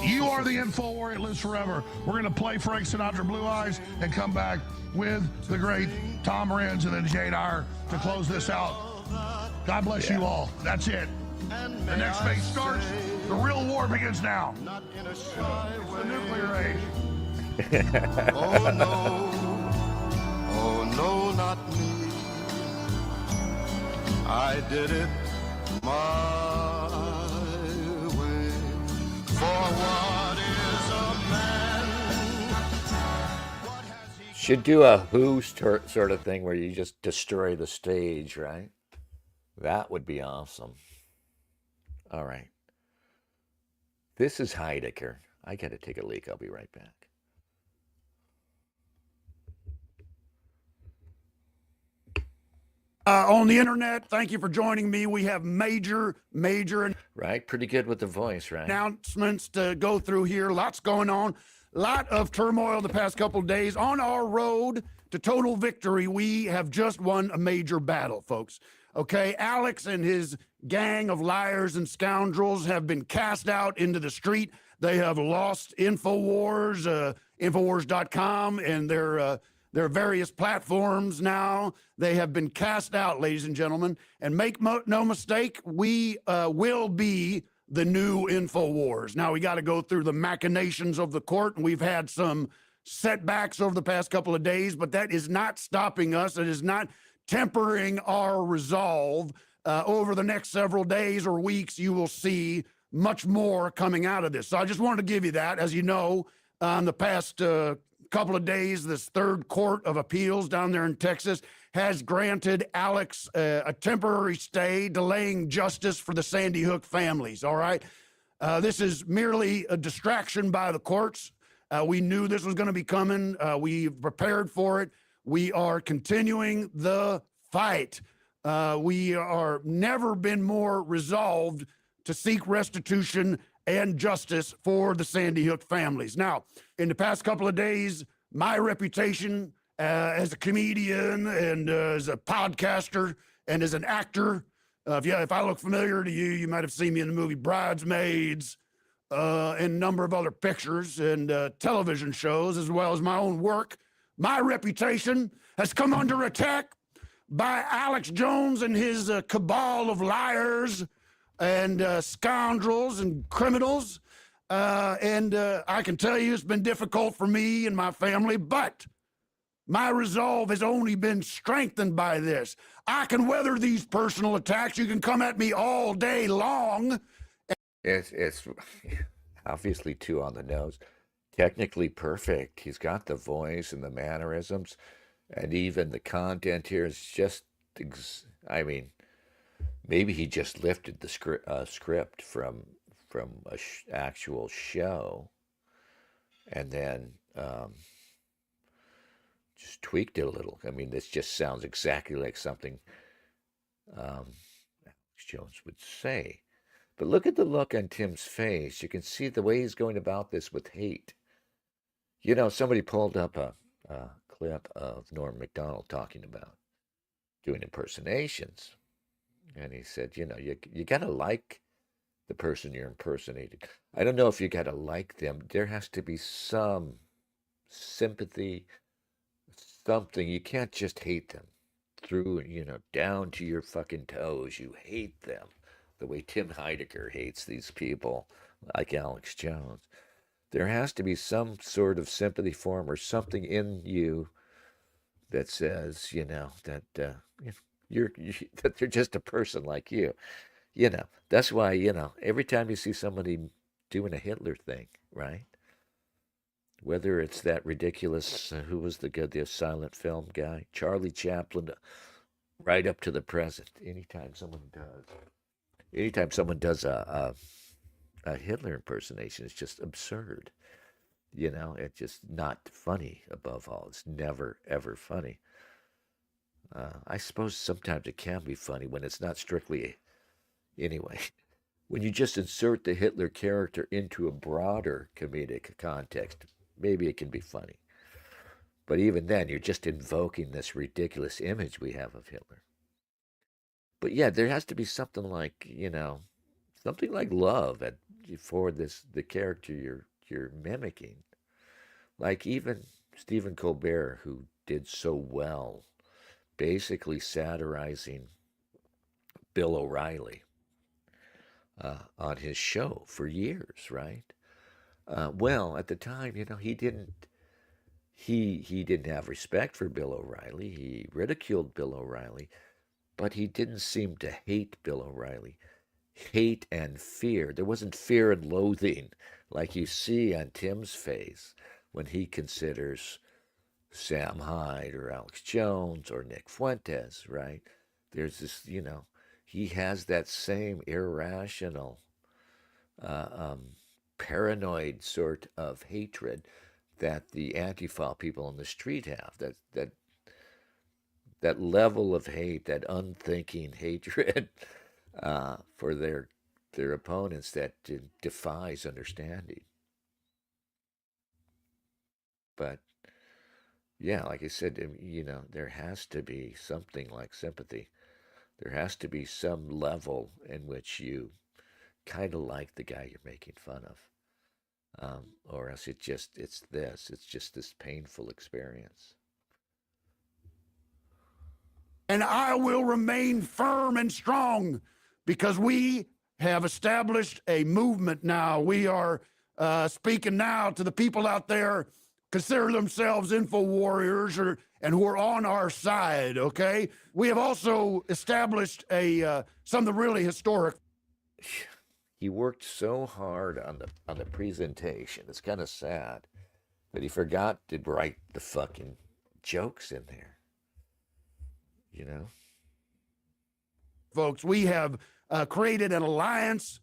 You are the InfoWar. It lives forever. We're going to play Frank Sinatra Blue Eyes and come back with the great Tom Renz and then Jadar to close this out. God bless you all. That's it. The next phase starts. The real war begins now. It's the nuclear age. Oh no, not me. I did it my way. For what is a man? Should do a Who sort of thing where you just destroy the stage, right? That would be awesome. All right. This is Heidecker. I got to take a leak. I'll be right back. On the internet, thank you for joining me. We have major Right? Pretty good with the voice, right? announcements to go through here. Lots going on. Lot of turmoil the past couple of days. On our road to total victory, we have just won a major battle, folks. Okay, Alex and his gang of liars and scoundrels have been cast out into the street. They have lost Infowars, Infowars.com, and their various platforms now. They have been cast out, ladies and gentlemen. And make no mistake, we will be the new Infowars. Now, we got to go through the machinations of the court, and we've had some setbacks over the past couple of days, but that is not stopping us. It is not tempering our resolve. Over the next several days or weeks, you will see much more coming out of this. So I just wanted to give you that. As you know, in the past couple of days, this third court of appeals down there in Texas has granted Alex a temporary stay, delaying justice for the Sandy Hook families, all right? This is merely a distraction by the courts. We knew this was going to be coming. We prepared for it. We are continuing the fight. We are never been more resolved to seek restitution and justice for the Sandy Hook families. Now, in the past couple of days, my reputation as a comedian and as a podcaster and as an actor, if I look familiar to you, you might have seen me in the movie Bridesmaids and a number of other pictures and television shows, as well as my own work. My reputation has come under attack by Alex Jones and his cabal of liars and scoundrels and criminals. And I can tell you it's been difficult for me and my family, but my resolve has only been strengthened by this. I can weather these personal attacks. You can come at me all day long. It's obviously too on the nose. Technically perfect. He's got the voice and the mannerisms, and even the content here is just, I mean, maybe he just lifted the script from a actual show and then just tweaked it a little. I mean, this just sounds exactly like something Alex Jones would say. But look at the look on Tim's face. You can see the way he's going about this with hate. You know, somebody pulled up a clip of Norm Macdonald talking about doing impersonations. And he said, you know, you got to like the person you're impersonating. I don't know if you got to like them. There has to be some sympathy, something. You can't just hate them through, you know, down to your fucking toes. You hate them the way Tim Heidecker hates these people like Alex Jones. There has to be some sort of sympathy for him or something in you that says, you know, that that they're just a person like you. You know, that's why, you know, every time you see somebody doing a Hitler thing, right? Whether it's that ridiculous, who was the silent film guy, Charlie Chaplin, right up to the present. Anytime someone does a Hitler impersonation, it's just absurd. You know, it's just not funny. Above all, it's never ever funny. I suppose sometimes it can be funny when it's not strictly. Anyway, when you just insert the Hitler character into a broader comedic context, maybe it can be funny. But even then, you're just invoking this ridiculous image we have of Hitler. But yeah, there has to be something like, you know, something like love for the character you're mimicking. Like even Stephen Colbert, who did so well, basically satirizing Bill O'Reilly on his show for years, right? Well, at the time, you know, he didn't have respect for Bill O'Reilly. He ridiculed Bill O'Reilly. but he didn't seem to hate Bill O'Reilly. Hate and fear. There wasn't fear and loathing like you see on Tim's face when he considers Sam Hyde or Alex Jones or Nick Fuentes, right? There's this, he has that same irrational, paranoid sort of hatred that the Antifa people on the street have. That level of hate, that unthinking hatred for their opponents that defies understanding. But yeah, like I said, there has to be something like sympathy. There has to be some level in which you kind of like the guy you're making fun of, or else it's just this painful experience. And I will remain firm and strong because we have established a movement now. We are speaking now to the people out there consider themselves info warriors and who are on our side, okay? We have also established something really historic. He worked so hard on the presentation. It's kind of sad that he forgot to write the fucking jokes in there. Folks, we have created an alliance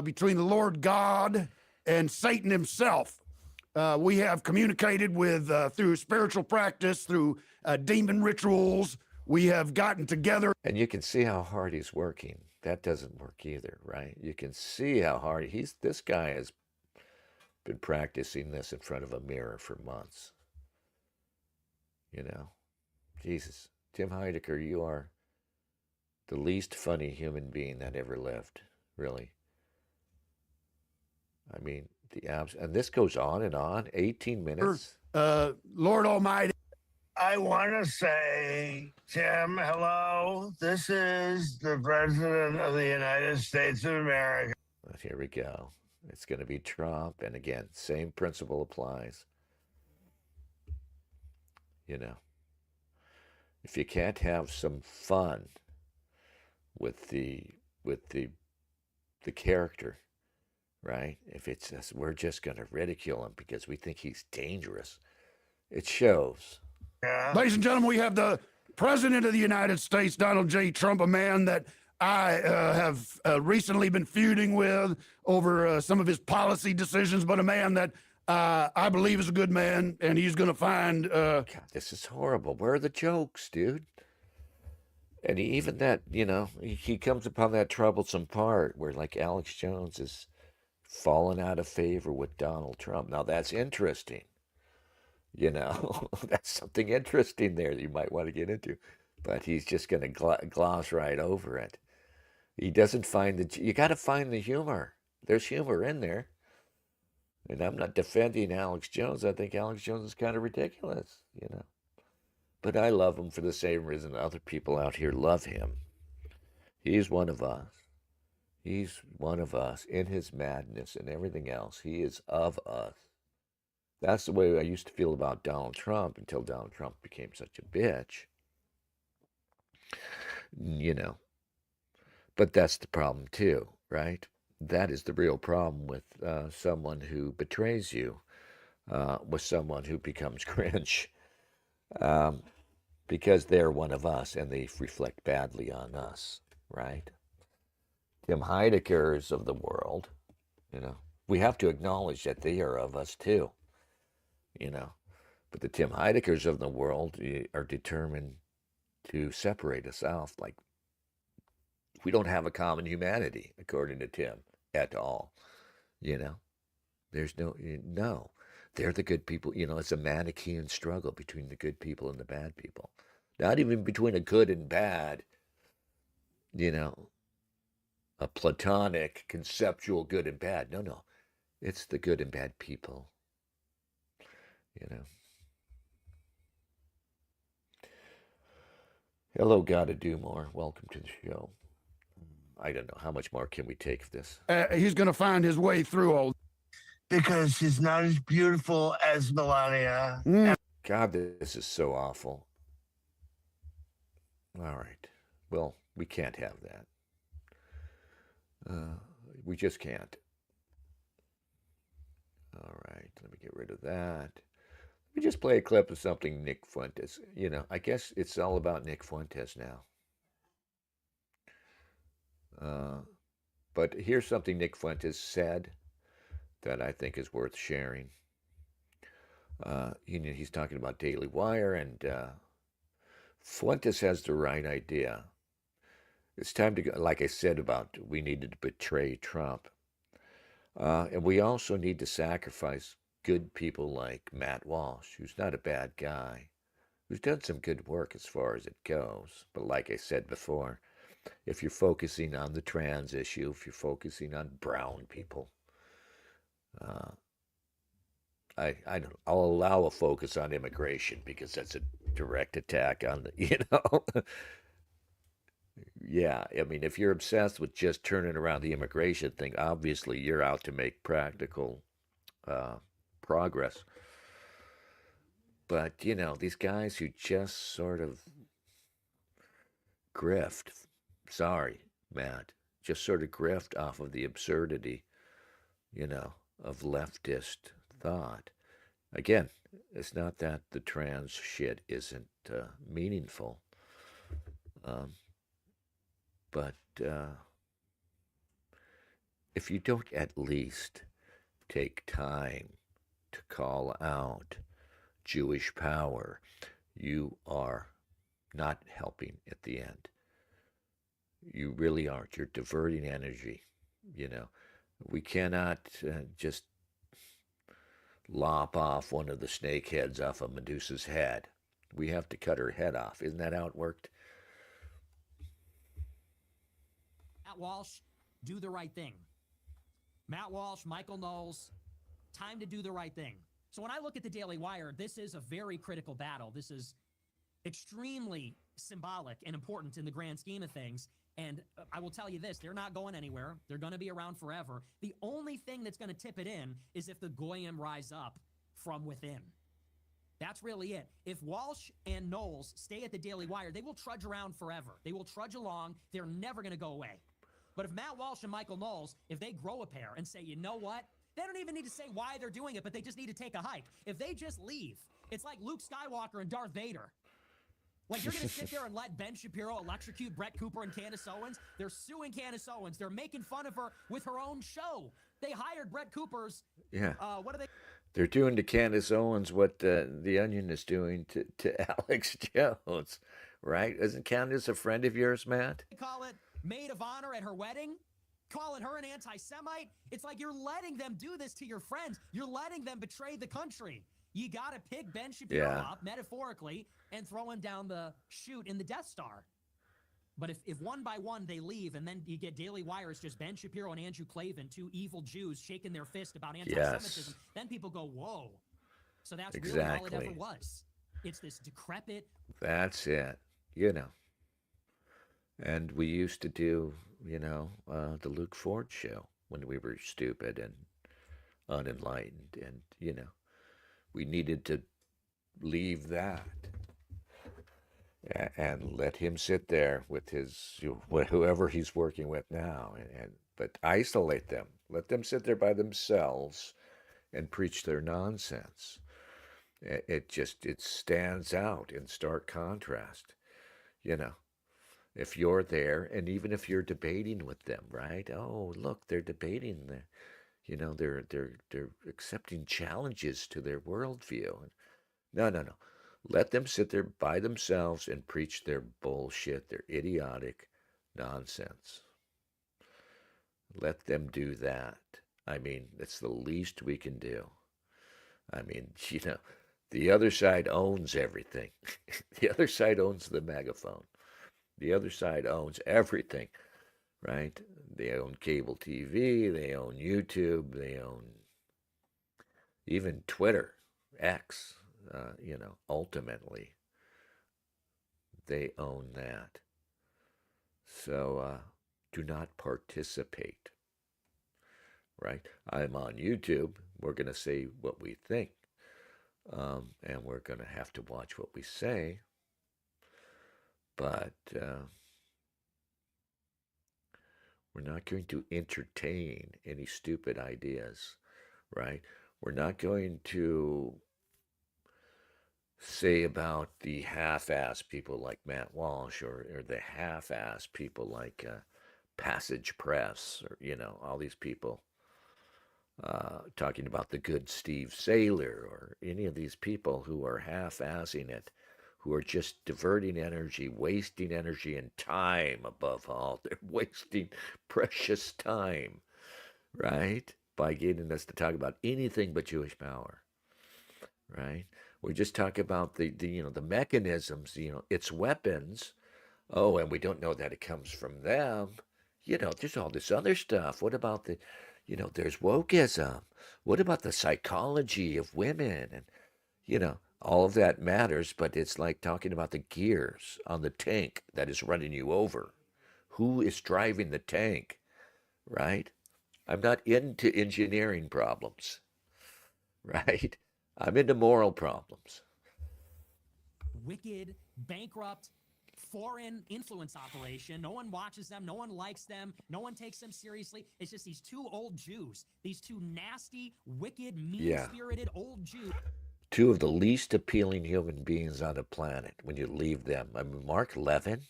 between the Lord God and Satan himself. We have communicated with through spiritual practice, through demon rituals. We have gotten together. And you can see how hard he's working. That doesn't work either, right? You can see how hard this guy has been practicing this in front of a mirror for months. Jesus. Tim Heidecker, you are the least funny human being that ever lived, really. I mean, and this goes on, 18 minutes. Lord Almighty. I want to say, Tim, hello. This is the President of the United States of America. Here we go. It's going to be Trump. And again, same principle applies. If you can't have some fun with the character, right? If it's just, we're just going to ridicule him because we think he's dangerous, it shows. Yeah. Ladies and gentlemen, we have the President of the United States, Donald J. Trump, a man that I have recently been feuding with over some of his policy decisions, but a man that I believe is a good man, and he's going to find... God, this is horrible. Where are the jokes, dude? And even that, he comes upon that troublesome part where, like, Alex Jones is fallen out of favor with Donald Trump. Now, that's interesting. That's something interesting there that you might want to get into. But he's just going to gloss right over it. He doesn't find you got to find the humor. There's humor in there. And I'm not defending Alex Jones. I think Alex Jones is kind of ridiculous, But I love him for the same reason other people out here love him. He's one of us. He's one of us in his madness and everything else. He is of us. That's the way I used to feel about Donald Trump until Donald Trump became such a bitch. But that's the problem too, right? That is the real problem with someone who betrays you, with someone who becomes cringe, because they're one of us and they reflect badly on us, right? Tim Heideckers of the world, we have to acknowledge that they are of us too, But the Tim Heideckers of the world are determined to separate us out, like, we don't have a common humanity, according to Tim, at all. There's no. They're the good people. It's a Manichaean struggle between the good people and the bad people. Not even between a good and bad, a platonic, conceptual good and bad. No. It's the good and bad people. Hello, Gotta Do More. Welcome to the show. I don't know. How much more can we take of this? He's going to find his way through all. Because she's not as beautiful as Melania. God, this is so awful. All right. Well, we can't have that. We just can't. All right, let me get rid of that. Let me just play a clip of something Nick Fuentes. I guess it's all about Nick Fuentes now. But here's something Nick Fuentes said that I think is worth sharing. He's talking about Daily Wire, and Fuentes has the right idea. It's time to go, like I said about we needed to betray Trump. And we also need to sacrifice good people like Matt Walsh, who's not a bad guy, who's done some good work as far as it goes. But like I said before, if you're focusing on the trans issue, if you're focusing on brown people, I'll allow a focus on immigration because that's a direct attack on the. Yeah, I mean, if you're obsessed with just turning around the immigration thing, obviously you're out to make practical progress. But, these guys who just sort of grift, sorry, Matt, just sort of grift off of the absurdity, of leftist thought. Again, it's not that the trans shit isn't meaningful. But if you don't at least take time to call out Jewish power, you are not helping at the end. You really aren't. You're diverting energy. We cannot just lop off one of the snake heads off of Medusa's head. We have to cut her head off. Isn't that how it worked? Matt Walsh, do the right thing. Matt Walsh, Michael Knowles, time to do the right thing. So when I look at the Daily Wire, this is a very critical battle. This is extremely symbolic and important in the grand scheme of things. And I will tell you this, they're not going anywhere. They're going to be around forever. The only thing that's going to tip it in is if the Goyim rise up from within. That's really it. If Walsh and Knowles stay at the Daily Wire, they will trudge around forever. They will trudge along. They're never going to go away. But if Matt Walsh and Michael Knowles, if they grow a pair and say, you know what? They don't even need to say why they're doing it, but they just need to take a hike. If they just leave, it's like Luke Skywalker and Darth Vader. Like, you're going to sit there and let Ben Shapiro electrocute Brett Cooper and Candace Owens? They're suing Candace Owens. They're making fun of her with her own show. They hired Brett Cooper's... Yeah. What are they... They're doing to Candace Owens what The Onion is doing to Alex Jones, right? Isn't Candace a friend of yours, Matt? They call it maid of honor at her wedding? Calling her an anti-Semite? It's like you're letting them do this to your friends. You're letting them betray the country. You got to pick Ben Shapiro up, metaphorically, and throw him down the chute in the Death Star. But if one by one they leave, and then you get Daily Wire, it's just Ben Shapiro and Andrew Klavan, two evil Jews shaking their fist about anti-Semitism, then people go, whoa. So that's really all it ever was. It's this decrepit... That's it, And we used to do, the Luke Ford show when we were stupid and unenlightened. And, we needed to leave that and let him sit there with his, whoever he's working with now, but isolate them. Let them sit there by themselves and preach their nonsense. It stands out in stark contrast, If you're there, and even if you're debating with them, right? Oh, look, they're debating. They're accepting challenges to their worldview. No. Let them sit there by themselves and preach their bullshit, their idiotic nonsense. Let them do that. I mean, it's the least we can do. I mean, the other side owns everything. The other side owns the megaphone. The other side owns everything, right? They own cable TV, they own YouTube, they own even Twitter, X, ultimately. They own that. So do not participate, right? I'm on YouTube. We're going to say what we think, and we're going to have to watch what we say. But We're not going to entertain any stupid ideas, right? We're not going to say about the half-ass people like Matt Walsh or the half-ass people like Passage Press or, all these people talking about the good Steve Saylor or any of these people who are half-assing it, who are just diverting energy, wasting energy and time above all. They're wasting precious time, right? By getting us to talk about anything but Jewish power, right? We just talk about the mechanisms, its weapons. Oh, and we don't know that it comes from them. There's all this other stuff. What about there's wokeism. What about the psychology of women? And, all of that matters, but it's like talking about the gears on the tank that is running you over. Who is driving the tank, right? I'm not into engineering problems, right? I'm into moral problems. Wicked, bankrupt, foreign influence operation. No one watches them. No one likes them. No one takes them seriously. It's just these two old Jews, these two nasty, wicked, mean-spirited old Jews. Two of the least appealing human beings on the planet when you leave them. I mean, Mark Levin,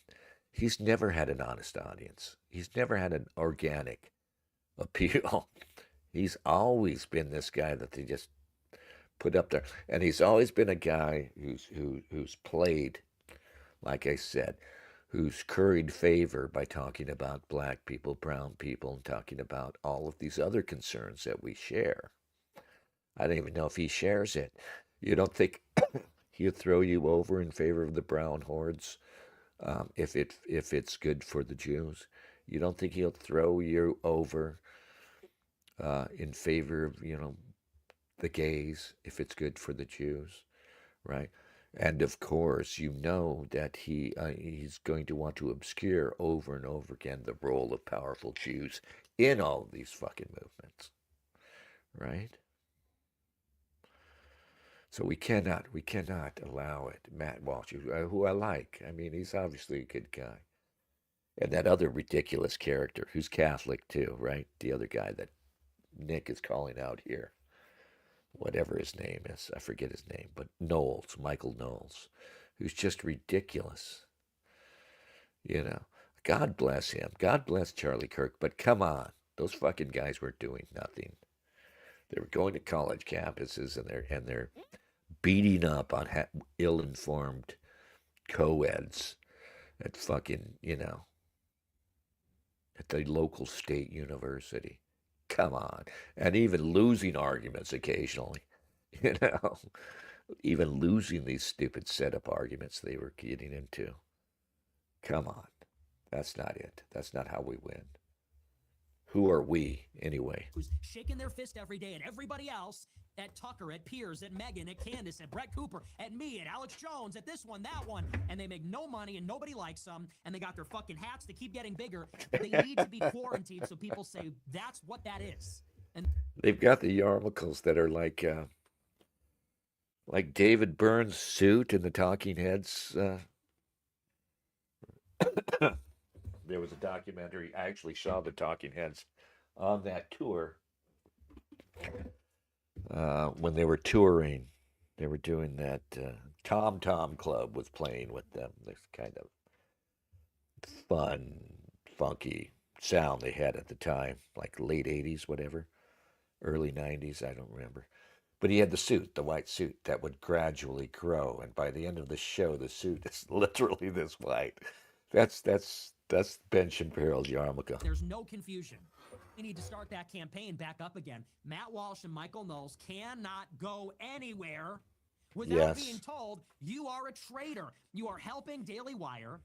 he's never had an honest audience. He's never had an organic appeal. He's always been this guy that they just put up there. And he's always been a guy who's played, like I said, who's curried favor by talking about black people, brown people, and talking about all of these other concerns that we share. I don't even know if he shares it. You don't think he'd throw you over in favor of the brown hordes if it's good for the Jews? You don't think he'll throw you over in favor of the gays if it's good for the Jews, right? And of course, that he's going to want to obscure over and over again the role of powerful Jews in all of these fucking movements, right? So we cannot allow it. Matt Walsh, who I like. I mean, he's obviously a good guy. And that other ridiculous character who's Catholic too, right? The other guy that Nick is calling out here. Whatever his name is. I forget his name. But Knowles, Michael Knowles, who's just ridiculous. God bless him. God bless Charlie Kirk. But come on. Those fucking guys were doing nothing. They were going to college campuses and they're beating up on ill-informed co-eds at fucking, at the local state university. Come on. And even losing arguments occasionally, even losing these stupid setup arguments they were getting into. Come on. That's not it. That's not how we win. Who are we, anyway? Who's shaking their fist every day at everybody else, at Tucker, at Piers, at Megan, at Candace, at Brett Cooper, at me, at Alex Jones, at this one, that one, and they make no money and nobody likes them, and they got their fucking hats that keep getting bigger. They need to be quarantined so people say that's what that is. And they've got the yarmulkes that are like David Byrne's suit in the Talking Heads. There was a documentary. I actually saw the Talking Heads on that tour when they were touring. They were doing that. Tom Tom Club was playing with them. This kind of fun, funky sound they had at the time, like late 80s, whatever, early 90s, I don't remember. But he had the suit, the white suit, that would gradually grow. And by the end of the show, the suit is literally this white. That's Ben Shapiro's yarmulke. There's no confusion. We need to start that campaign back up again. Matt Walsh and Michael Knowles cannot go anywhere without being told you are a traitor. You are helping Daily Wire.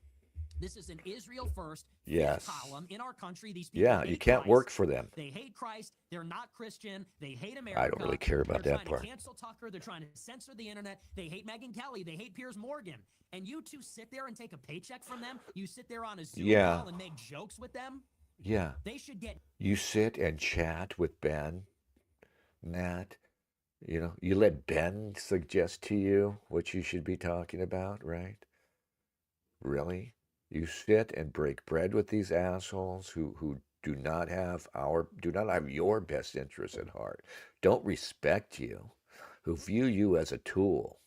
This is an Israel first column in our country. These people you can't Christ. Work for them. They hate Christ. They're not Christian. They hate America. I don't really care about They're that part. trying to cancel Tucker. They're trying to censor the internet. They hate Megyn Kelly. They hate Piers Morgan. And you two sit there and take a paycheck from them? You sit there on a Zoom call and make jokes with them? Yeah. They should get... You sit and chat with Ben, Matt. You let Ben suggest to you what you should be talking about, right? Really? You sit and break bread with these assholes who do not have your best interests at heart, don't respect you, who view you as a tool.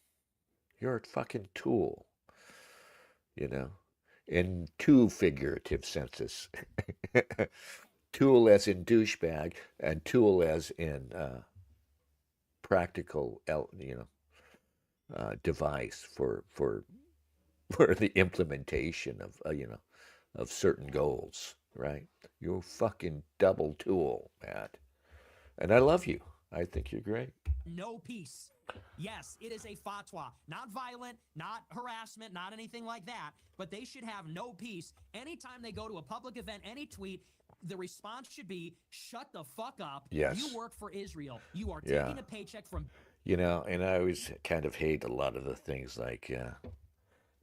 You're a fucking tool, you know, in two figurative senses. Tool as in douchebag, and tool as in practical, device for for the implementation of of certain goals. Right? You're a fucking double tool, Matt, and I love you. I think you're great. No peace. Yes, it is a fatwa. Not violent, not harassment, not anything like that, but they should have no peace. Anytime they go to a public event, any tweet, the response should be, shut the fuck up. Yes. You work for Israel. You are Yeah. taking a paycheck from... You know, and I always kind of hate a lot of the things like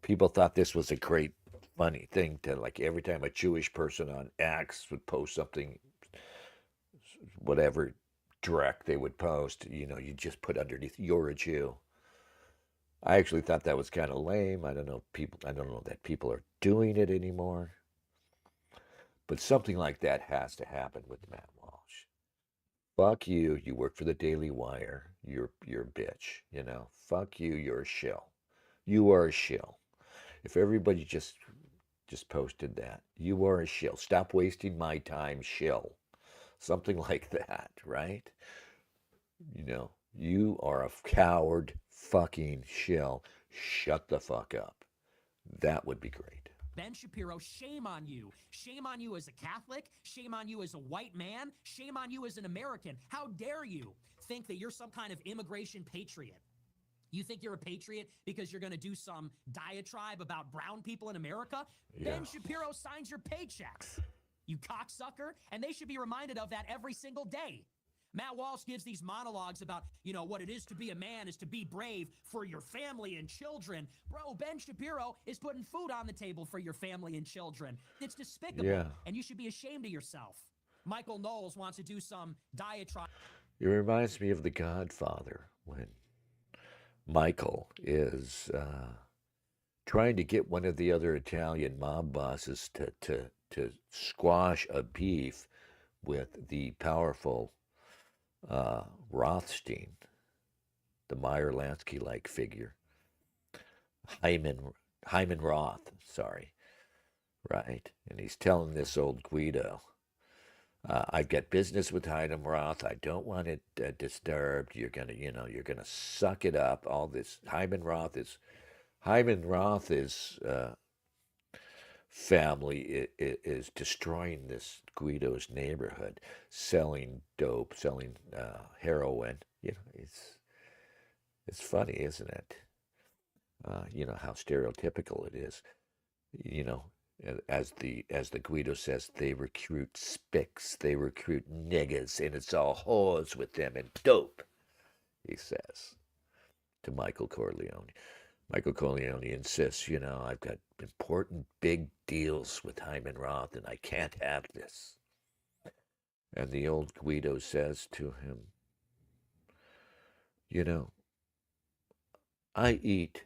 people thought this was a great, funny thing to, like, every time a Jewish person on X would post something, whatever direct they would post, you just put underneath, you're a Jew. I actually thought that was kind of lame. I don't know that people are doing it anymore. But something like that has to happen with Matt Walsh. Fuck you. You work for the Daily Wire. You're a bitch. Fuck you. You're a shill. You are a shill. If everybody just posted that, you are a shill. Stop wasting my time, shill. Something like that, right? You are a coward fucking shill. Shut the fuck up. That would be great. Ben Shapiro, shame on you. Shame on you as a Catholic. Shame on you as a white man. Shame on you as an American. How dare you think that you're some kind of immigration patriot? You think you're a patriot because you're going to do some diatribe about brown people in America? Yeah. Ben Shapiro signs your paychecks, you cocksucker, and they should be reminded of that every single day. Matt Walsh gives these monologues about, what it is to be a man is to be brave for your family and children. Bro, Ben Shapiro is putting food on the table for your family and children. It's despicable, Yeah. and you should be ashamed of yourself. Michael Knowles wants to do some diatribe. It reminds me of The Godfather when Michael is trying to get one of the other Italian mob bosses to squash a beef with the powerful Rothstein, the Meyer Lansky-like figure, Hyman Roth, sorry, right? And he's telling this old Guido, I've got business with Hyman Roth. I don't want it disturbed. You're gonna suck it up. All this Hyman Roth's family is destroying this Guido's neighborhood, selling dope, selling heroin. It's funny, isn't it? How stereotypical it is. As the Guido says, they recruit spics, they recruit niggas, and it's all whores with them and dope, he says to Michael Corleone. Michael Corleone insists, I've got important big deals with Hyman Roth and I can't have this. And the old Guido says to him, I eat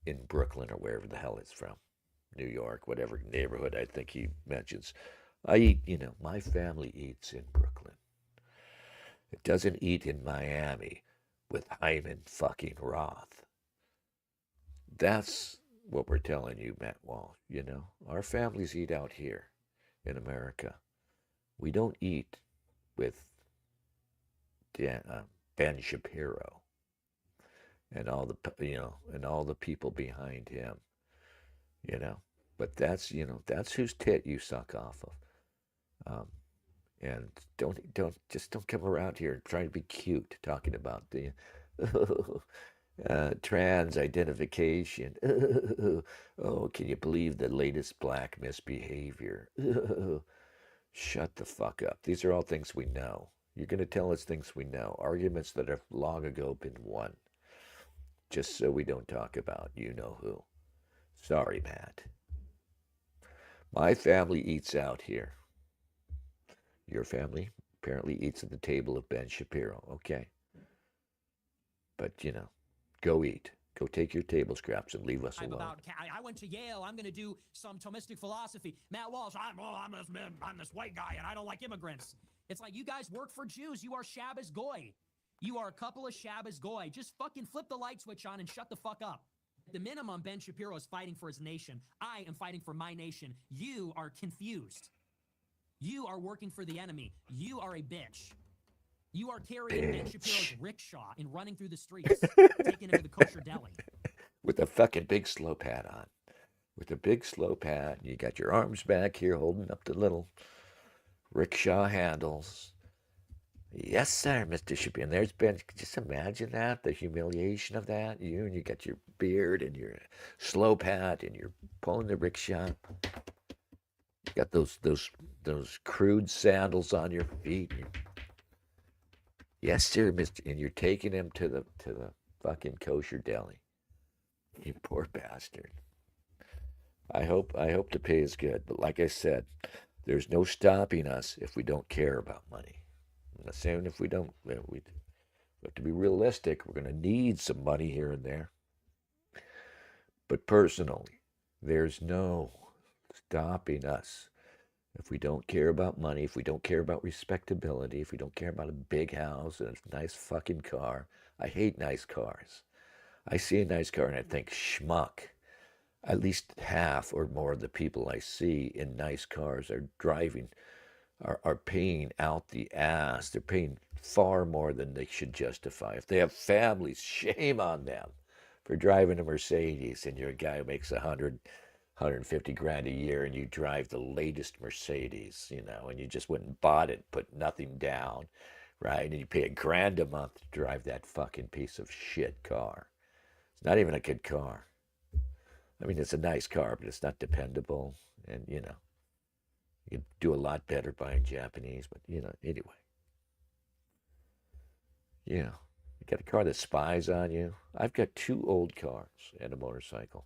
in Brooklyn or wherever the hell it's from, New York, whatever neighborhood I think he mentions. I eat, my family eats in Brooklyn. It doesn't eat in Miami with Hyman fucking Roth. That's what we're telling you, Matt Walsh. Our families eat out here in America. We don't eat with Ben Shapiro and all the people behind him. But that's whose tit you suck off of. And don't come around here trying to be cute talking about the trans identification. Oh, can you believe the latest black misbehavior? Shut the fuck up. These are all things we know. You're going to tell us things we know. Arguments that have long ago been won. Just so we don't talk about you-know-who. Sorry, Matt. My family eats out here. Your family apparently eats at the table of Ben Shapiro. Okay. But, go eat. Go take your table scraps and leave us I'm alone. I went to Yale. I'm going to do some Thomistic philosophy. Matt Walsh, I'm this white guy and I don't like immigrants. It's like, you guys work for Jews. You are Shabbos Goy. You are a couple of Shabbos Goy. Just fucking flip the light switch on and shut the fuck up. At the minimum, Ben Shapiro is fighting for his nation. I am fighting for my nation. You are confused. You are working for the enemy. You are a bitch. You are carrying Ben Shapiro's rickshaw and running through the streets, taking him to the kosher deli. With a fucking big slow pad on. With a big slow pad. You got your arms back here holding up the little rickshaw handles. Yes, sir, Mr. Shapiro. And there's Ben. Just imagine that, the humiliation of that. You got your beard and your slow pad and you're pulling the rickshaw. You got those crude sandals on your feet. Yes, sir, Mr. And you're taking him to the fucking kosher deli. You poor bastard. I hope the pay is good, but like I said, there's no stopping us if we don't care about money. I'm not saying if we don't, we have to be realistic. We're going to need some money here and there. But personally, there's no stopping us if we don't care about money, if we don't care about respectability, if we don't care about a big house and a nice fucking car. I hate nice cars. I see a nice car and I think, schmuck. At least half or more of the people I see in nice cars are driving, are paying out the ass. They're paying far more than they should justify. If they have families, shame on them for driving a Mercedes, and you're a guy who makes 150 grand a year and you drive the latest Mercedes, and you just went and bought it, put nothing down, right? And you pay $1,000 a month to drive that fucking piece of shit car. It's not even a good car. I mean, it's a nice car, but it's not dependable. And, you could do a lot better buying Japanese, but, anyway. You got a car that spies on you. I've got 2 old cars and a motorcycle.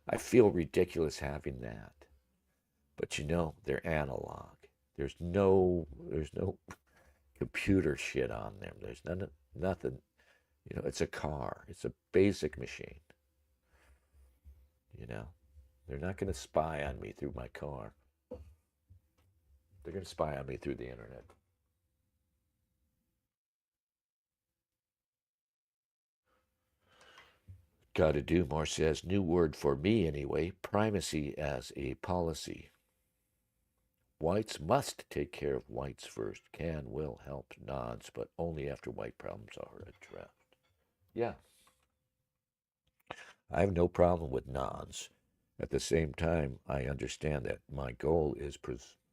I feel ridiculous having that. But, they're analog. There's no computer shit on them. There's nothing. It's a car. It's a basic machine. They're not going to spy on me through my car. They're going to spy on me through the internet. Gotta do more says, new word for me anyway, primacy as a policy. Whites must take care of whites first. Will help nods, but only after white problems are addressed. Yeah. I have no problem with nods. At the same time, I understand that my goal is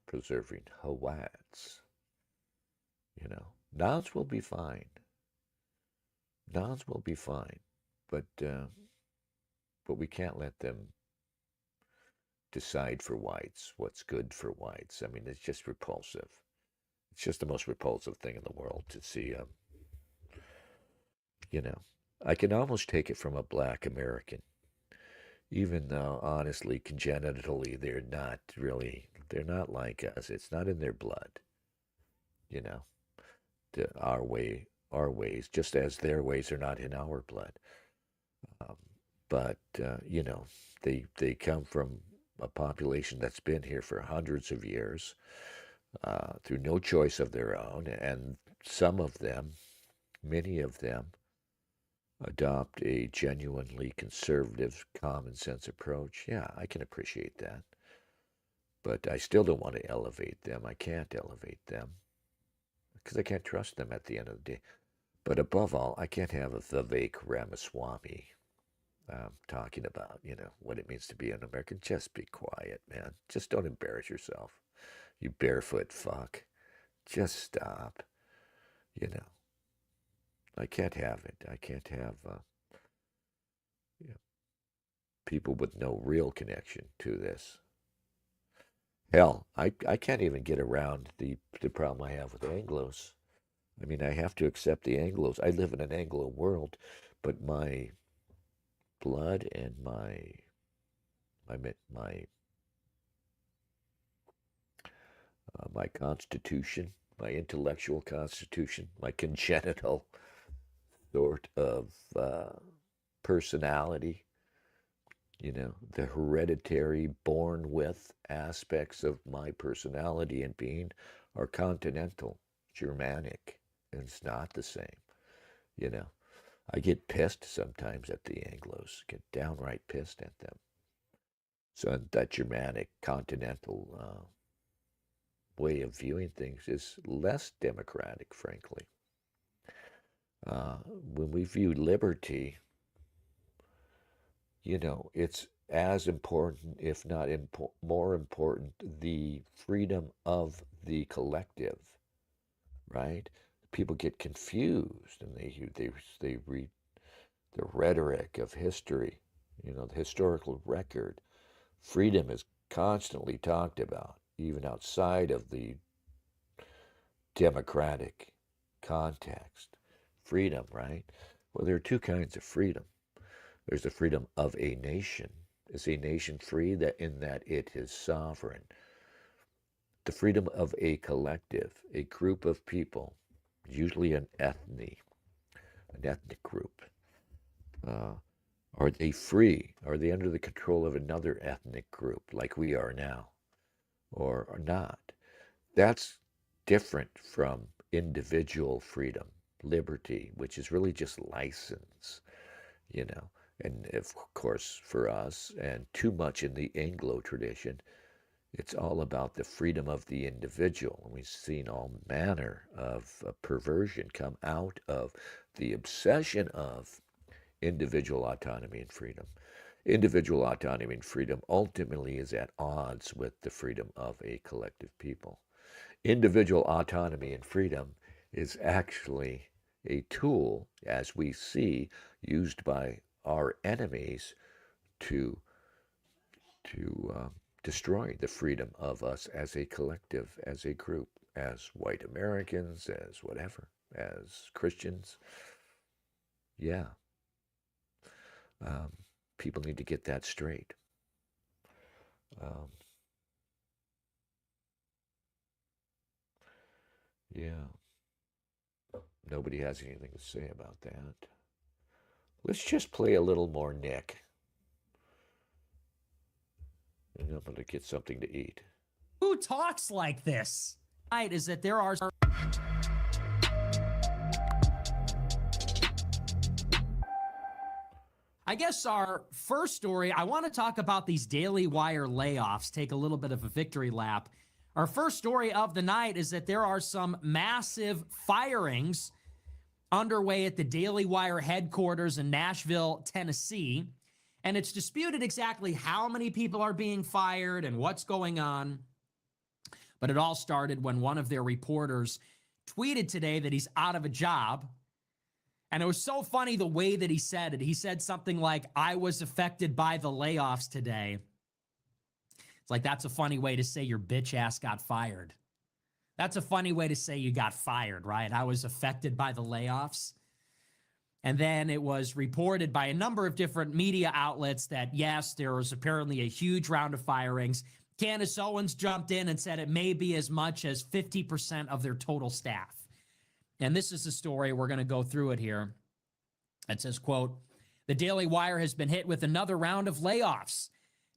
preserving whites. Nods will be fine. Nods will be fine. But we can't let them decide for whites what's good for whites. I mean, it's just repulsive. It's just the most repulsive thing in the world to see. I can almost take it from a black American, even though honestly, congenitally, they're not like us. It's not in their blood. Our ways, just as their ways are not in our blood. But they come from a population that's been here for hundreds of years through no choice of their own, and some of them, many of them, adopt a genuinely conservative, common sense approach. Yeah, I can appreciate that. But I still don't want to elevate them. I can't elevate them because I can't trust them at the end of the day. But above all, I can't have a Vivek Ramaswamy talking about, what it means to be an American. Just be quiet, man. Just don't embarrass yourself. You barefoot fuck. Just stop. I can't have it. I can't have people with no real connection to this. Hell, I can't even get around the problem I have with Anglos. I mean, I have to accept the Anglos. I live in an Anglo world, but my blood and my constitution, my intellectual constitution, my congenital sort of personality, the hereditary born with aspects of my personality and being are continental, Germanic, and it's not the same. You know, I get pissed sometimes at the Anglos, get downright pissed at them. So that Germanic, continental way of viewing things is less democratic, frankly. When we view liberty, it's as important, if not more important, the freedom of the collective, right? People get confused and they read the rhetoric of history, the historical record. Freedom is constantly talked about, even outside of the democratic context. Freedom, right? Well, there are two kinds of freedom. There's the freedom of a nation. Is a nation free in that it is sovereign? The freedom of a collective, a group of people, usually an ethnic group. Are they free? Are they under the control of another ethnic group like we are now? Or not? That's different from individual freedom, liberty, which is really just license, And of course, for us, and too much in the Anglo tradition, it's all about the freedom of the individual. And we've seen all manner of perversion come out of the obsession of individual autonomy and freedom. Individual autonomy and freedom ultimately is at odds with the freedom of a collective people. Individual autonomy and freedom is actually a tool, as we see, used by our enemies to destroy the freedom of us as a collective, as a group, as white Americans, as whatever, as Christians. Yeah. People need to get that straight. Yeah. Nobody has anything to say about that. Let's just play a little more Nick. And I'm going to get something to eat. Who talks like this? Right, is that there are... I guess our first story, I want to talk about these Daily Wire layoffs, take a little bit of a victory lap. Our first story of the night is that there are some massive firings underway at the Daily Wire headquarters in Nashville, Tennessee. And it's disputed exactly how many people are being fired and what's going on. But it all started when one of their reporters tweeted today that he's out of a job. And it was so funny the way that he said it. He said something like, I was affected by the layoffs today. It's like, that's a funny way to say your bitch ass got fired. That's a funny way to say you got fired, right? I was affected by the layoffs. And then it was reported by a number of different media outlets that, yes, there was apparently a huge round of firings. Candace Owens jumped in and said it may be as much as 50% of their total staff. And this is the story. We're going to go through it here. It says, quote, the Daily Wire has been hit with another round of layoffs.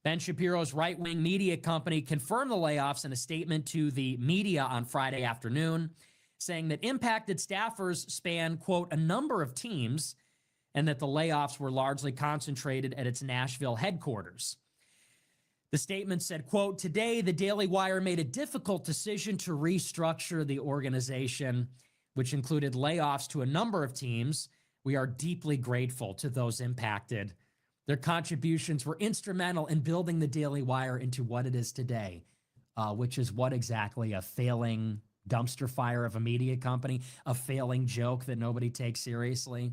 Ben Shapiro's right-wing media company confirmed the layoffs in a statement to the media on Friday afternoon, saying that impacted staffers span, quote, a number of teams, and that the layoffs were largely concentrated at its Nashville headquarters. The statement said, quote, today, the Daily Wire made a difficult decision to restructure the organization, which included layoffs to a number of teams. We are deeply grateful to those impacted. Their contributions were instrumental in building the Daily Wire into what it is today, which is what exactly? A failing dumpster fire of a media company, a failing joke that nobody takes seriously.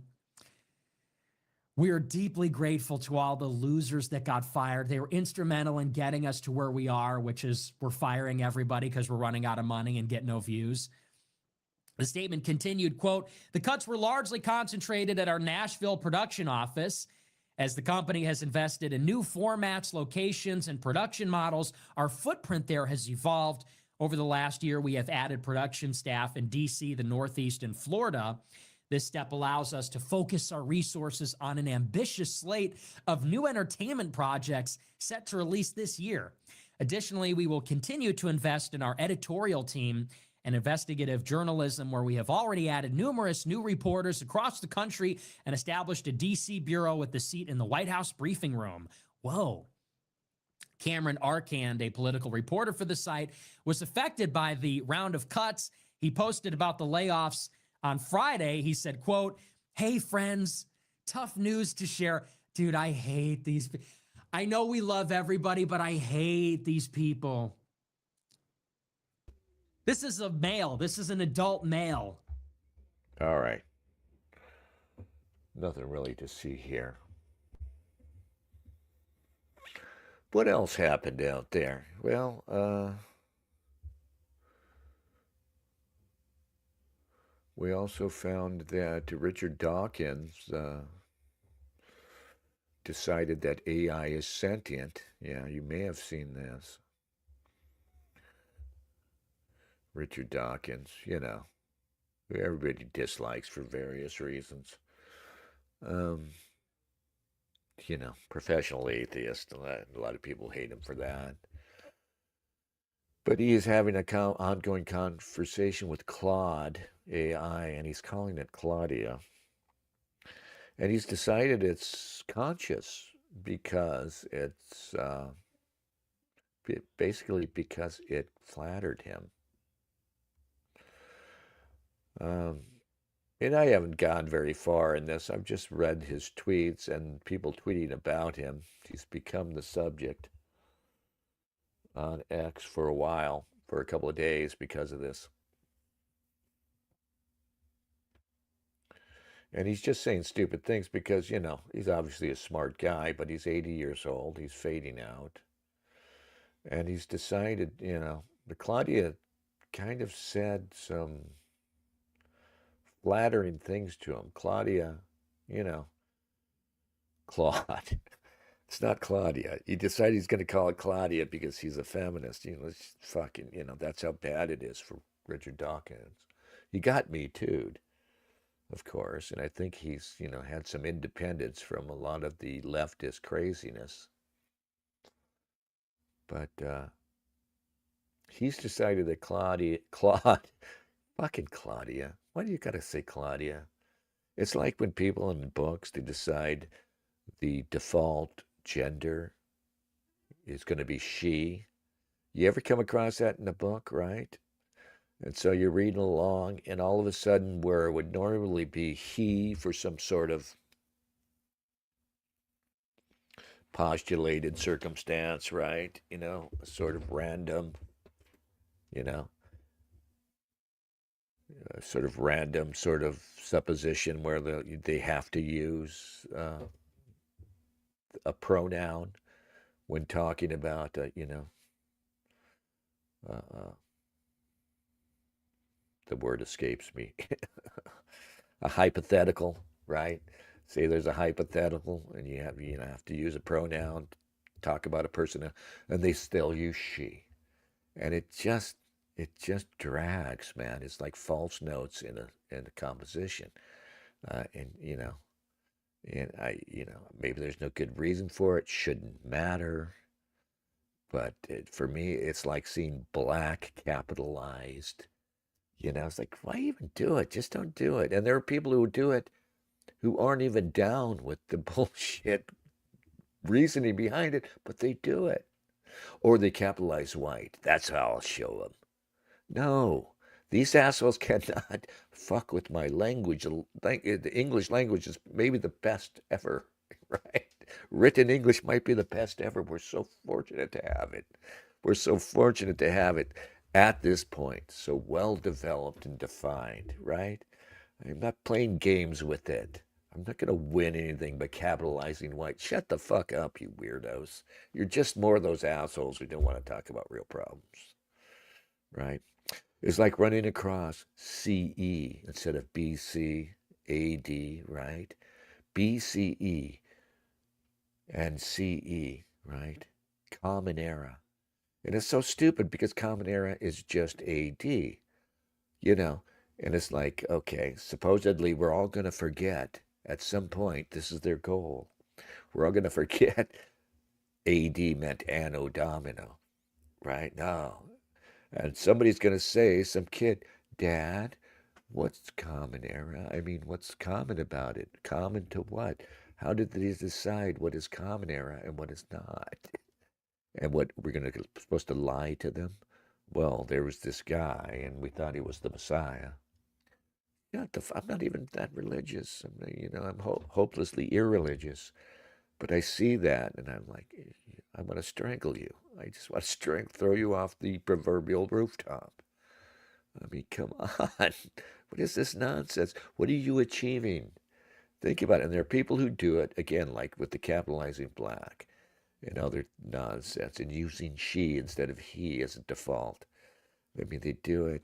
We are deeply grateful to all the losers that got fired. They were instrumental in getting us to where we are, which is we're firing everybody because we're running out of money and get no views. The statement continued, quote, the cuts were largely concentrated at our Nashville production office. As the company has invested in new formats, locations, and production models, our footprint there has evolved. Over the last year, we have added production staff in D.C., the Northeast, and Florida. This step allows us to focus our resources on an ambitious slate of new entertainment projects set to release this year. Additionally, we will continue to invest in our editorial team and investigative journalism, where we have already added numerous new reporters across the country and established a DC bureau with the seat in the White House briefing room. Whoa. Cameron Arcand, a political reporter for the site, was affected by the round of cuts. He posted about the layoffs on Friday. He said, quote, "Hey friends, tough news to share." Dude, I hate these. I know we love everybody, but I hate these people. This is a male. This is an adult male. All right. Nothing really to see here. What else happened out there? Well, we also found that Richard Dawkins decided that AI is sentient. Yeah, you may have seen this. Richard Dawkins, you know, who everybody dislikes for various reasons. You know, professional atheist. A lot of people hate him for that. But he is having an ongoing conversation with Claude AI, and he's calling it Claudia. And he's decided it's conscious because it's basically because it flattered him. And I haven't gone very far in this. I've just read his tweets and people tweeting about him. He's become the subject on X for a while, for a couple of days because of this. And he's just saying stupid things because, you know, he's obviously a smart guy, but he's 80 years old. He's fading out. And he's decided, you know, the Claudia kind of said some flattering things to him. Claudia, you know, Claude. It's not Claudia. He decided he's going to call it Claudia because he's a feminist. You know, it's fucking, you know, that's how bad it is for Richard Dawkins. He got Me Too'd, of course, and I think he's, you know, had some independence from a lot of the leftist craziness. But he's decided that Claude, fucking Claudia. Why do you gotta say Claudia? It's like when people in books, they decide the default gender is going to be she. You ever come across that in a book, right? And so you're reading along, and all of a sudden, where it would normally be he for some sort of postulated circumstance, right? You know, a sort of random, you know, sort of random sort of supposition where they have to use a pronoun when talking about, you know, the word escapes me. A hypothetical, right? Say there's a hypothetical, and you have to use a pronoun, talk about a person, and they still use she, and it just drags, man. It's like false notes in a composition, and you know, and maybe there's no good reason for it. Shouldn't matter. But for me, it's like seeing black capitalized. You know, it's like, why even do it? Just don't do it. And there are people who do it who aren't even down with the bullshit reasoning behind it, but they do it. Or they capitalize white. That's how I'll show them. No, these assholes cannot fuck with my language. The English language is maybe the best ever, right? Written English might be the best ever. We're so fortunate to have it. We're so fortunate to have it at this point, so well developed and defined, right? I'm not playing games with it. I'm not going to win anything by capitalizing white. Shut the fuck up, you weirdos. You're just more of those assholes who don't want to talk about real problems, right? It's like running across CE instead of BCAD, right? BCE and CE, right? Common Era. And it's so stupid because Common Era is just AD. You know, And it's like, okay, supposedly we're all going to forget at some point, this is their goal. We're all going to forget AD meant Anno Domino, right? No. And somebody's going to say, some kid, Dad, what's common era? I mean, what's common about it? Common to what? How did they decide what is common era and what is not? And what we're supposed to lie to them? Well, there was this guy, and we thought he was the Messiah. Yeah, I'm not even that religious. I'm hopelessly irreligious. But I see that, and I'm like, I want to strangle you. I just want to throw you off the proverbial rooftop. I mean, come on. What is this nonsense? What are you achieving? Think about it. And there are people who do it, again, like with the capitalizing black and other nonsense, and using she instead of he as a default. I mean, they do it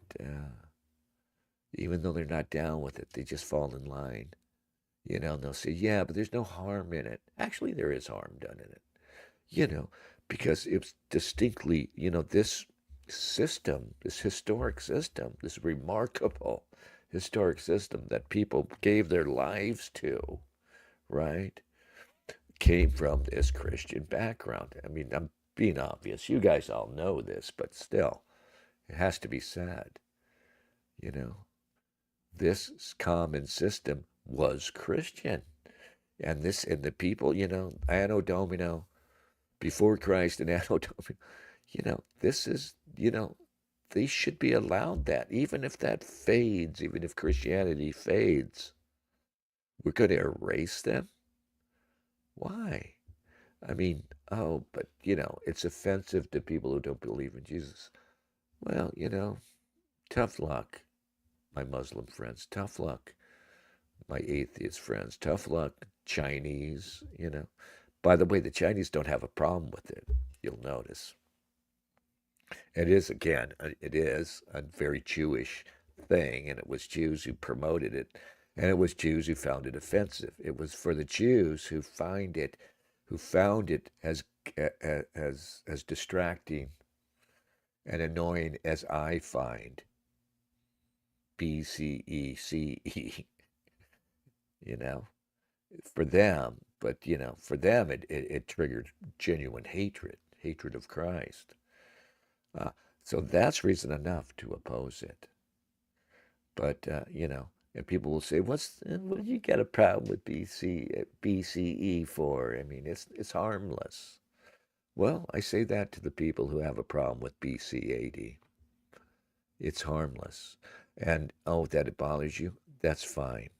even though they're not down with it. They just fall in line. And they'll say, yeah, but there's no harm in it. Actually, there is harm done in it, because it's distinctly, this system, this historic system, this remarkable historic system that people gave their lives to, right, came from this Christian background. I mean, I'm being obvious. You guys all know this, but still, it has to be said, this common system was Christian. And the people, Anno Domino, before Christ and Anno Domino, this is, they should be allowed that, even if that fades, even if Christianity fades. We're going to erase them? Why? I mean, but, it's offensive to people who don't believe in Jesus. Well, tough luck, my Muslim friends. Tough luck, my atheist friends. Tough luck, Chinese, By the way, the Chinese don't have a problem with it, you'll notice. It is a very Jewish thing, and it was Jews who promoted it, and it was Jews who found it offensive. It was for the Jews who found it as distracting and annoying as I find BCECE, for them. But, for them, it triggered genuine hatred of Christ. So that's reason enough to oppose it. But, and people will say, what do you got a problem with BCE for? I mean, it's harmless. Well, I say that to the people who have a problem with BCAD. It's harmless. And, that it bothers you? That's fine.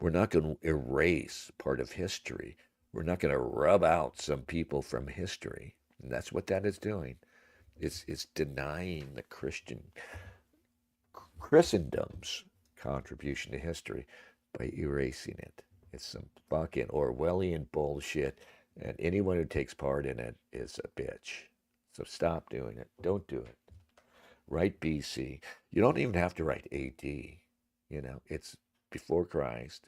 We're not going to erase part of history. We're not going to rub out some people from history. And that's what that is doing. It's denying the Christendom's contribution to history by erasing it. It's some fucking Orwellian bullshit, and anyone who takes part in it is a bitch. So stop doing it. Don't do it. Write BC. You don't even have to write AD. It's before Christ.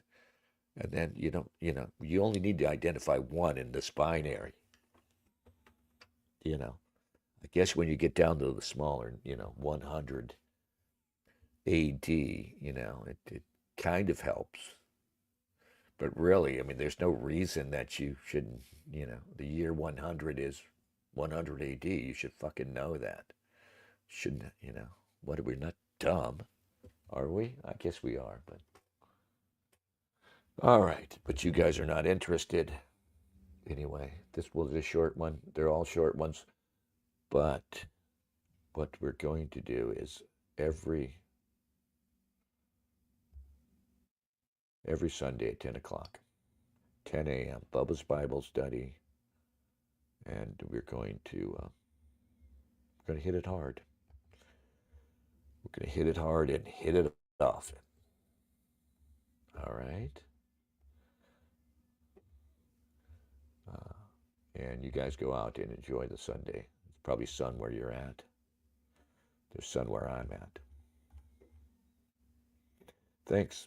And then you only need to identify one in this binary. I guess when you get down to the smaller, 100 AD, it kind of helps. But really, I mean, there's no reason that you shouldn't, the year 100 is 100 AD. You should fucking know that. Shouldn't, what, are we not dumb? Are we? I guess we are, but. All right, but you guys are not interested. Anyway, this was a short one. They're all short ones. But what we're going to do is every Sunday at 10 o'clock, 10 a.m., Bubba's Bible Study, and we're going to hit it hard. We're going to hit it hard and hit it often. All right? And you guys go out and enjoy the Sunday. It's probably sun where you're at. There's sun where I'm at. Thanks.